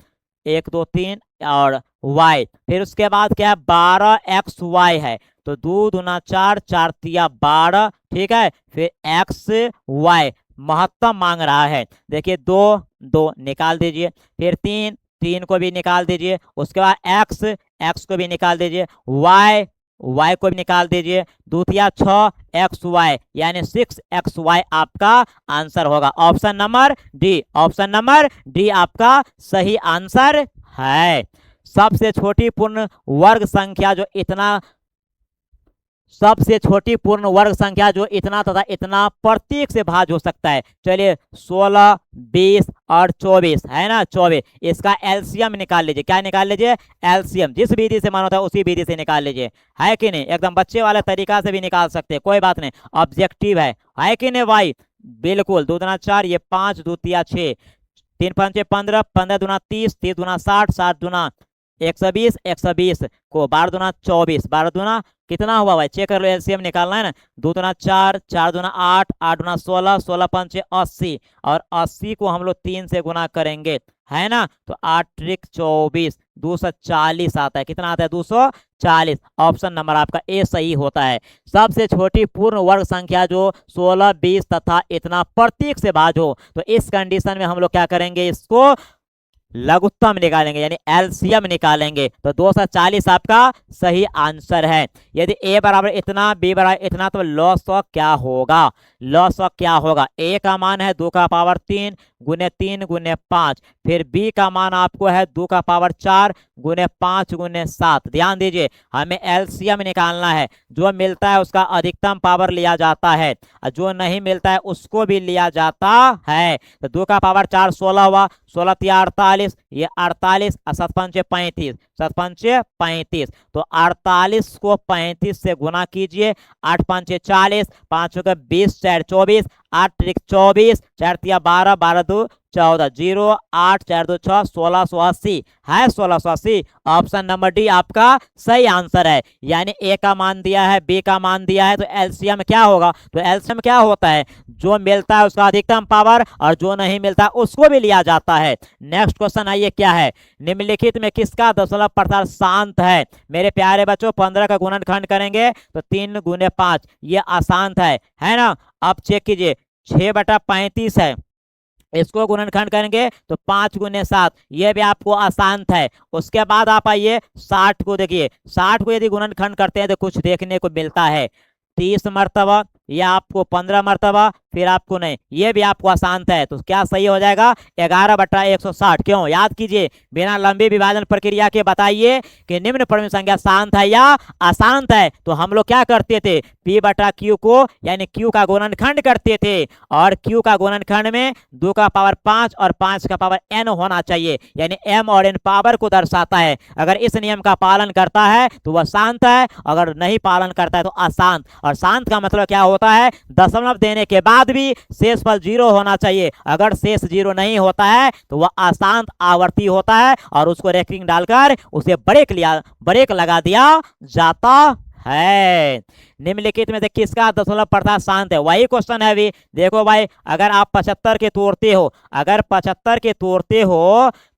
1 2 3 और y, फिर उसके बाद क्या है, 12xy है, तो 2×4, 4×3=12, ठीक है, फिर xy महत्तम मांग रहा है, देखिए 2 2 निकाल दीजिए, फिर 3 3 को भी निकाल दीजिए, उसके बाद x को भी निकाल दीजिए, y को भी निकाल दीजिए, 2×6 xy यानी 6xy आपका आंसर होगा। ऑप्शन नंबर डी आपका सही आंसर है। सबसे छोटी पूर्ण वर्ग संख्या जो इतना तथा इतना प्रत्येक से भाज्य हो सकता है, चलिए 16, 20 और 24 है ना, 24, इसका एलसीएम निकाल लीजिए। क्या निकाल लीजिए, एलसीएम, जिस विधि से मानो था उसी विधि से निकाल लीजिए, है कि नहीं, एकदम बच्चे वाले तरीका से भी निकाल सकते हैं, कोई बात नहीं, ऑब्जेक्टिव है कि नहीं भाई, बिल्कुल। 2×4 ये 5, 2×6, 3×5 15, 15×2 30, 30×60, 60×120, 120 को 12×24, 12 कितना हुआ भाई, चेक कर लो, एलसीएम निकालना है ना, 2×4, 4×8, 8×16, 16×5 80, और 80 को हम लोग 3 से गुना करेंगे, है ना, तो 8×3 = 24, 240 आता है, कितना आता है, 240। ऑप्शन नंबर आपका ए सही होता है। सबसे छोटी पूर्ण वर्ग संख्या जो 16, 20 तथा इतना प्रत्येक से भाज्य हो, तो इस कंडीशन में हम लोग क्या करेंगे, इसको लघुत्तम निकालेंगे, यानी एलसीएम निकालेंगे, तो 240 आपका सही आंसर है। यदि a बराबर इतना, b बराबर इतना, तो लॉस ऑफ क्या होगा, a का मान है 2 का पावर 3 गुने 3 गुने 5, फिर b का मान आपको है 2 का पावर 4 गुने 5 गुने 7। ध्यान दीजिए, हमें एलसीएम निकालना है, जो मिलता है उसका अधिकतम पावर लिया जाता है, और जो नहीं मिलता है उसको भी लिया जाता है। तो 2 का पावर 4 16 हुआ, 16×3 = 48, ये 48, 7×5 = 35, 7×5 = 35, तो 48 को 35 से गुना कीजिए, 8×5 = 40, 5 × 20, 4 24, 8×3 = 24, 4×3 = 12, 12×2 = 14, 0 8 4 2 6 1680 है, 1680। ऑप्शन नंबर डी आपका सही आंसर है, यानी ए का मान दिया है, बी का मान दिया है, तो एलसीएम क्या होगा, तो एलसीएम क्या होता है, जो मिलता है उसका अधिकतम पावर, और जो नहीं मिलता उसको भी लिया जाता है। नेक्स्ट क्वेश्चन आइए, क्या है, निम्नलिखित में किसका दशमलव प्रसार शांत है। मेरे प्यारे बच्चों, 15 का गुणनखंड करेंगे तो 3 गुने 5, ये अशांत है ना। अब चेक कीजिए, 6/35 है, इसको गुणनखंड करेंगे तो 5 गुने 7, ये भी आपको अशांत है। उसके बाद आप आइए 60 को, देखिए 60 को यदि गुणनखंड करते हैं तो कुछ देखने को मिलता है, 30 मर्तबा, या आपको 15 मर्तबा, फिर आपको नहीं, ये भी आपको अशांत है, तो क्या सही हो जाएगा, 11/160। क्यों, याद कीजिए, बिना लंबी विभाजन प्रक्रिया के बताइए कि निम्न परमीय संख्या शांत है या अशांत है, तो हम लोग क्या करते थे, p/q को, यानी q का गुणनखंड करते थे, और q का गुणनखंड में 2 का पावर 5 और 5 का पावर n होना चाहिए, यानी m और n पावर को दर्शाता है। अगर इस नियम का पालन करता है तो वह शांत है, अगर नहीं पालन करता है तो अशांत। और शांत का मतलब क्या होता है, दशमलव देने के बाद भी शेषफल 0 होना चाहिए, अगर शेष 0 नहीं होता है तो वह अशांत आवर्ती होता है, और उसको रेखिंग डालकर उसे ब्रेक लगा दिया जाता है। निम्नलिखित में से किसका दशमलव प्रसार शांत है, वही क्वेश्चन है अभी। देखो भाई, अगर आप 75 के तोड़ते हो,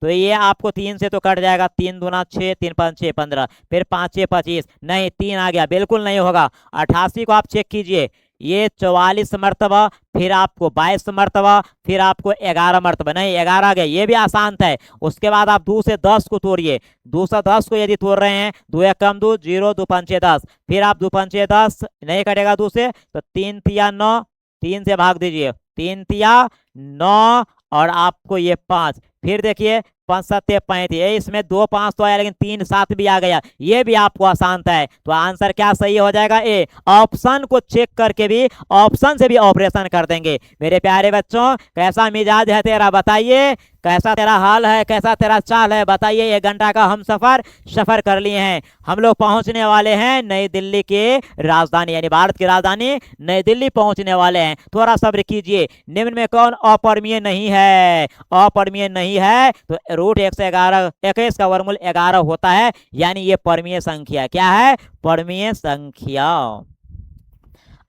तो ये आपको 3 से तो कट जाएगा, 3 दूना 6, 3×5 = 15, फिर 5 6 25, नहीं 3 आ गया, बिल्कुल नहीं होगा। 88 को आप चेक कीजिए, ये 44 मर्तबा, फिर आपको 22 मर्तबा, फिर आपको 11 मर्तबा, नहीं 11 आ गया, ये भी अशांत है। उसके बाद आप 2 से 10 को तोड़िए, 2 से 10 को यदि तोड़ रहे हैं, 2 1 कम 2 0, 2×5 = 10, फिर आप 2×5 = 10, नहीं कटेगा 2 से, तो 3×3 = 9, 3 से भाग दीजिए, 3×3 = 9, और आपको ये 5, फिर देखिए 5 7 35, इसमें 2 5 तो आया लेकिन 3 7 भी आ गया, ये भी आपको आसान है। तो आंसर क्या सही हो जाएगा? ए। ऑप्शन को चेक करके भी ऑप्शन से भी ऑपरेशन कर देंगे। मेरे प्यारे बच्चों, कैसा मिजाज है तेरा बताइए, कैसा तेरा हाल है, कैसा तेरा चाल है बताइए। 1 घंटा का हम सफर कर लिए हैं। हम लोग पहुंचने वाले हैं नई दिल्ली के राजधानी, यानी भारत की राजधानी नई दिल्ली पहुंचने वाले हैं। थोड़ा सब्र कीजिए। निम्न में कौन अपरिमेय नहीं है? अपरिमेय नहीं है तो रूट 1 से 11 21 का वर्गमूल 11 होता है, यानी ये परमीय संख्या। क्या है? परमीय संख्या।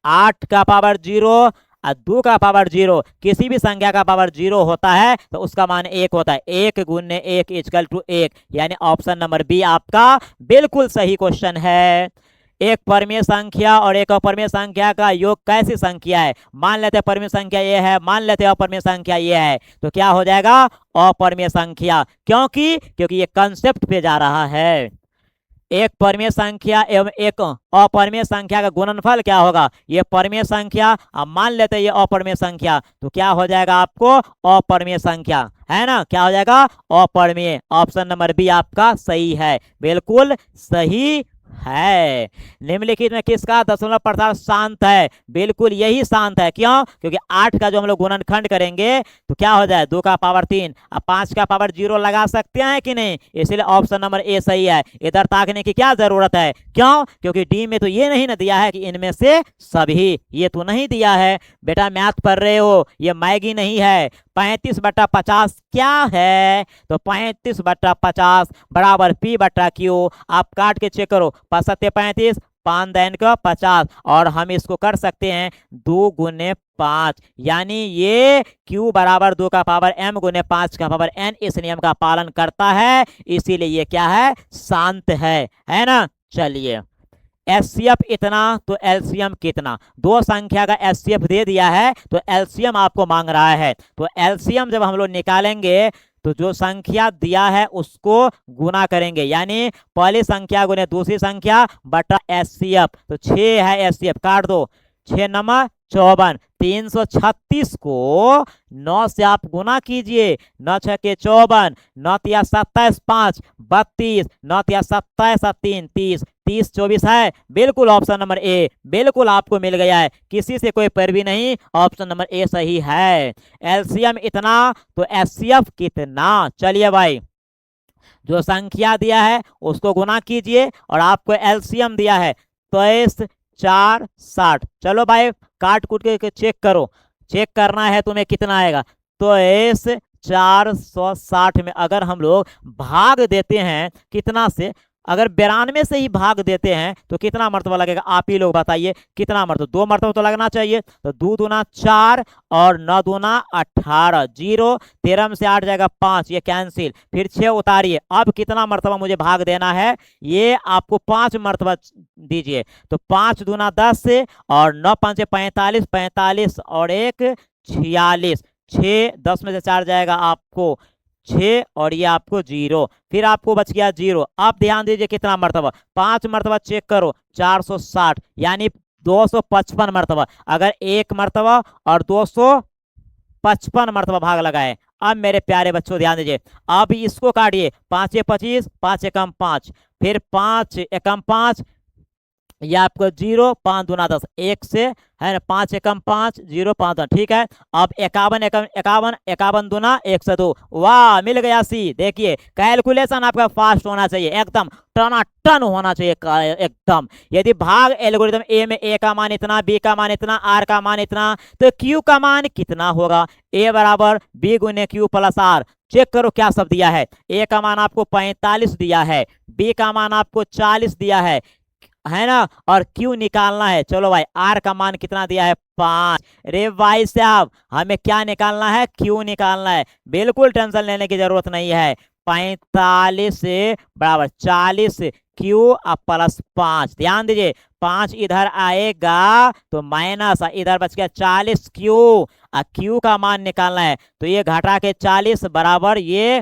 8 का पावर 0 और 2 का पावर 0, किसी भी संख्या का पावर 0 होता है तो उसका मान 1 होता है। 1 गुने 1 इक्वल टू 1, यानी ऑप्शन नंबर बी आपका बिल्कुल सही क्वेश्चन है। एक परमीय संख्या और एक अपरिमेय संख्या का योग कैसी संख्या है? मान लेते हैं परमीय संख्या ये है, मान लेते हैं अपरिमेय संख्या ये है, तो क्या हो जाएगा? अपरिमेय संख्या। क्योंकि ये कंसेप्ट पे जा रहा है। एक परमीय संख्या एवं एक अपरिमेय संख्या का गुणनफल क्या होगा? ये परमीय संख्या, अब मान लेते हैं ये अपरिमेय संख्या, तो क्या हो जाएगा आपको? अपरिमेय संख्या, है ना? क्या हो जाएगा? अपरिमेय। ऑप्शन नंबर बी आपका सही है, बिल्कुल सही है। निम्नलिखित में किसका दशमलव प्रसार शांत है? बिल्कुल यही शांत है। क्यों? क्योंकि 8 का जो हम लोग गुणनखंड करेंगे तो क्या हो जाए? 2 का पावर 3, अब 5 का पावर 0 लगा सकते हैं कि नहीं? इसलिए ऑप्शन नंबर ए सही है। इधर ताकने की क्या जरूरत है? क्यों? क्योंकि डी में तो ये नहीं ना दिया है कि इनमें से सभी, ये तो नहीं दिया है। बेटा मैथ पढ़ रहे हो, ये मैगी नहीं है। 35/50 क्या है? तो 35/50 बराबर P बटा Q। आप काट के चेक करो, 5 7 35, 5 दैन का 50, और हम इसको कर सकते हैं 2 गुने 5, यानी ये Q बराबर 2 का पावर M गुने 5 का पावर N इस नियम का पालन करता है, इसीलिए ये क्या है? शांत है ना? चलिए, एचसीएफ इतना तो एलसीएम कितना? दो संख्या का एचसीएफ दे दिया है तो एलसीएम आपको मांग रहा है। तो एलसीएम जब हम लोग निकालेंगे तो जो संख्या दिया है उसको गुना करेंगे, यानी पहली संख्या गुने दूसरी संख्या बटा एचसीएफ। तो 6 है एचसीएफ, काट दो, 6 नंबर 54, 336 को 9 से आप गुना कीजिए। 9 6 के 54, 9 तिया 27 5 32, 9 तिया 27 3 30, 30 24 है। बिल्कुल ऑप्शन नंबर ए बिल्कुल आपको मिल गया है, किसी से कोई पैरवी नहीं, ऑप्शन नंबर ए सही है। एलसीएम इतना तो एचसीएफ कितना? चलिए भाई, जो संख्या दिया है उसको गुना कीजिए और आपको एलसीएम दिया है 23 4 60। चलो भाई काट कूट के चेक करो, चेक करना है तुम्हें कितना आएगा। तो इस 460 में अगर हम लोग भाग देते हैं कितना से, अगर 92 से ही भाग देते हैं तो कितना मर्तबा लगेगा? आप ही लोग बताइए कितना मर्तबा? 2 मर्तबा तो लगना चाहिए। तो 2 दूना 4 और 9 दूना 18, 0 13 में से 8 जाएगा 5, ये कैंसिल, फिर 6 उतारिए। अब कितना मर्तबा मुझे भाग देना है? ये आपको 5 मर्तबा दीजिए। तो 5 दूना 10 और 9 5 45, 45 और 1 46, 6 10 में से 4 जाएगा आपको 6 और ये आपको 0, फिर आपको बच गया 0। अब ध्यान दीजिए कितना मर्तबा? 5 मर्तबा चेक करो, 460 यानी 255 मर्तबा। अगर 1 मर्तबा और 255 मर्तबा भाग लगाए। अब मेरे प्यारे बच्चों ध्यान दीजिए, अब इसको काटिए, 5 25, 5 एकम 5, फिर 5 एकम 5, ये आपको 0, 5 दूना 10, 1 से है ना, 5 एकम 5, 0 5 दूना, ठीक है। अब 51 एकम 51, 51 दूना 102, वाह मिल गया सी। देखिए कैलकुलेशन आपका फास्ट होना चाहिए, एकदम टनाटन होना चाहिए एकदम। यदि भाग एल्गोरिथम ए में ए का मान इतना, बी का मान इतना, आर का मान इतना, तो क्यू का मान कितना होगा? ए बराबर बी गुने क्यू प्लस आर। चेक करो क्या सब दिया है। ए का मान आपको 45 दिया है, बी का मान आपको 40 दिया है ना, और क्यू निकालना है। चलो भाई आर का मान कितना दिया है? 5। रे भाई साहब हमें क्या निकालना है? क्यू निकालना है। बिल्कुल टेंशन लेने की जरूरत नहीं है। 45 बराबर 40 क्यू प्लस 5। ध्यान दीजिए 5 इधर आएगा तो माइनस, इधर बच गया 40 क्यू। क्यू का मान निकालना है तो ये घटा के 40 बराबर ये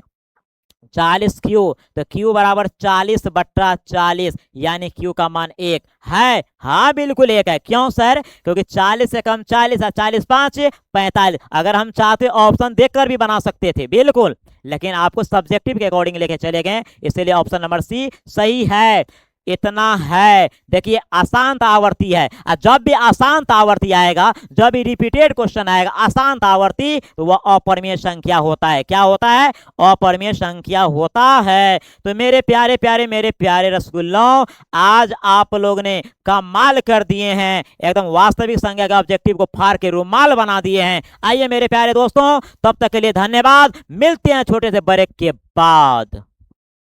40 क्यू, तो क्यू बराबर 40/40, यानी क्यू का मान 1 है। हाँ बिल्कुल 1 है। क्यों सर? क्योंकि 40 से कम 40 है, 40 5 45। अगर हम चाहते ऑप्शन देखकर भी बना सकते थे बिल्कुल, लेकिन आपको सब्जेक्टिव के अकॉर्डिंग लेके चले गए, इसलिए ऑप्शन नंबर सी सही है। इतना है। देखिए अशांत आवर्ती है, और जब भी अशांत आवर्ती आएगा, जब भी रिपीटेड क्वेश्चन आएगा अशांत आवर्ती, तो वह अपरिमेय संख्या होता है। क्या होता है? अपरिमेय संख्या होता है। तो मेरे प्यारे प्यारे मेरे प्यारे रसगुल्लों, आज आप लोग ने कमाल कर दिए हैं, एकदम वास्तविक संख्या का ऑब्जेक्टिव को फाड़ के रुमाल बना दिए हैं। आइए मेरे प्यारे दोस्तों, तब तक के लिए धन्यवाद। मिलते हैं छोटे से ब्रेक के बाद।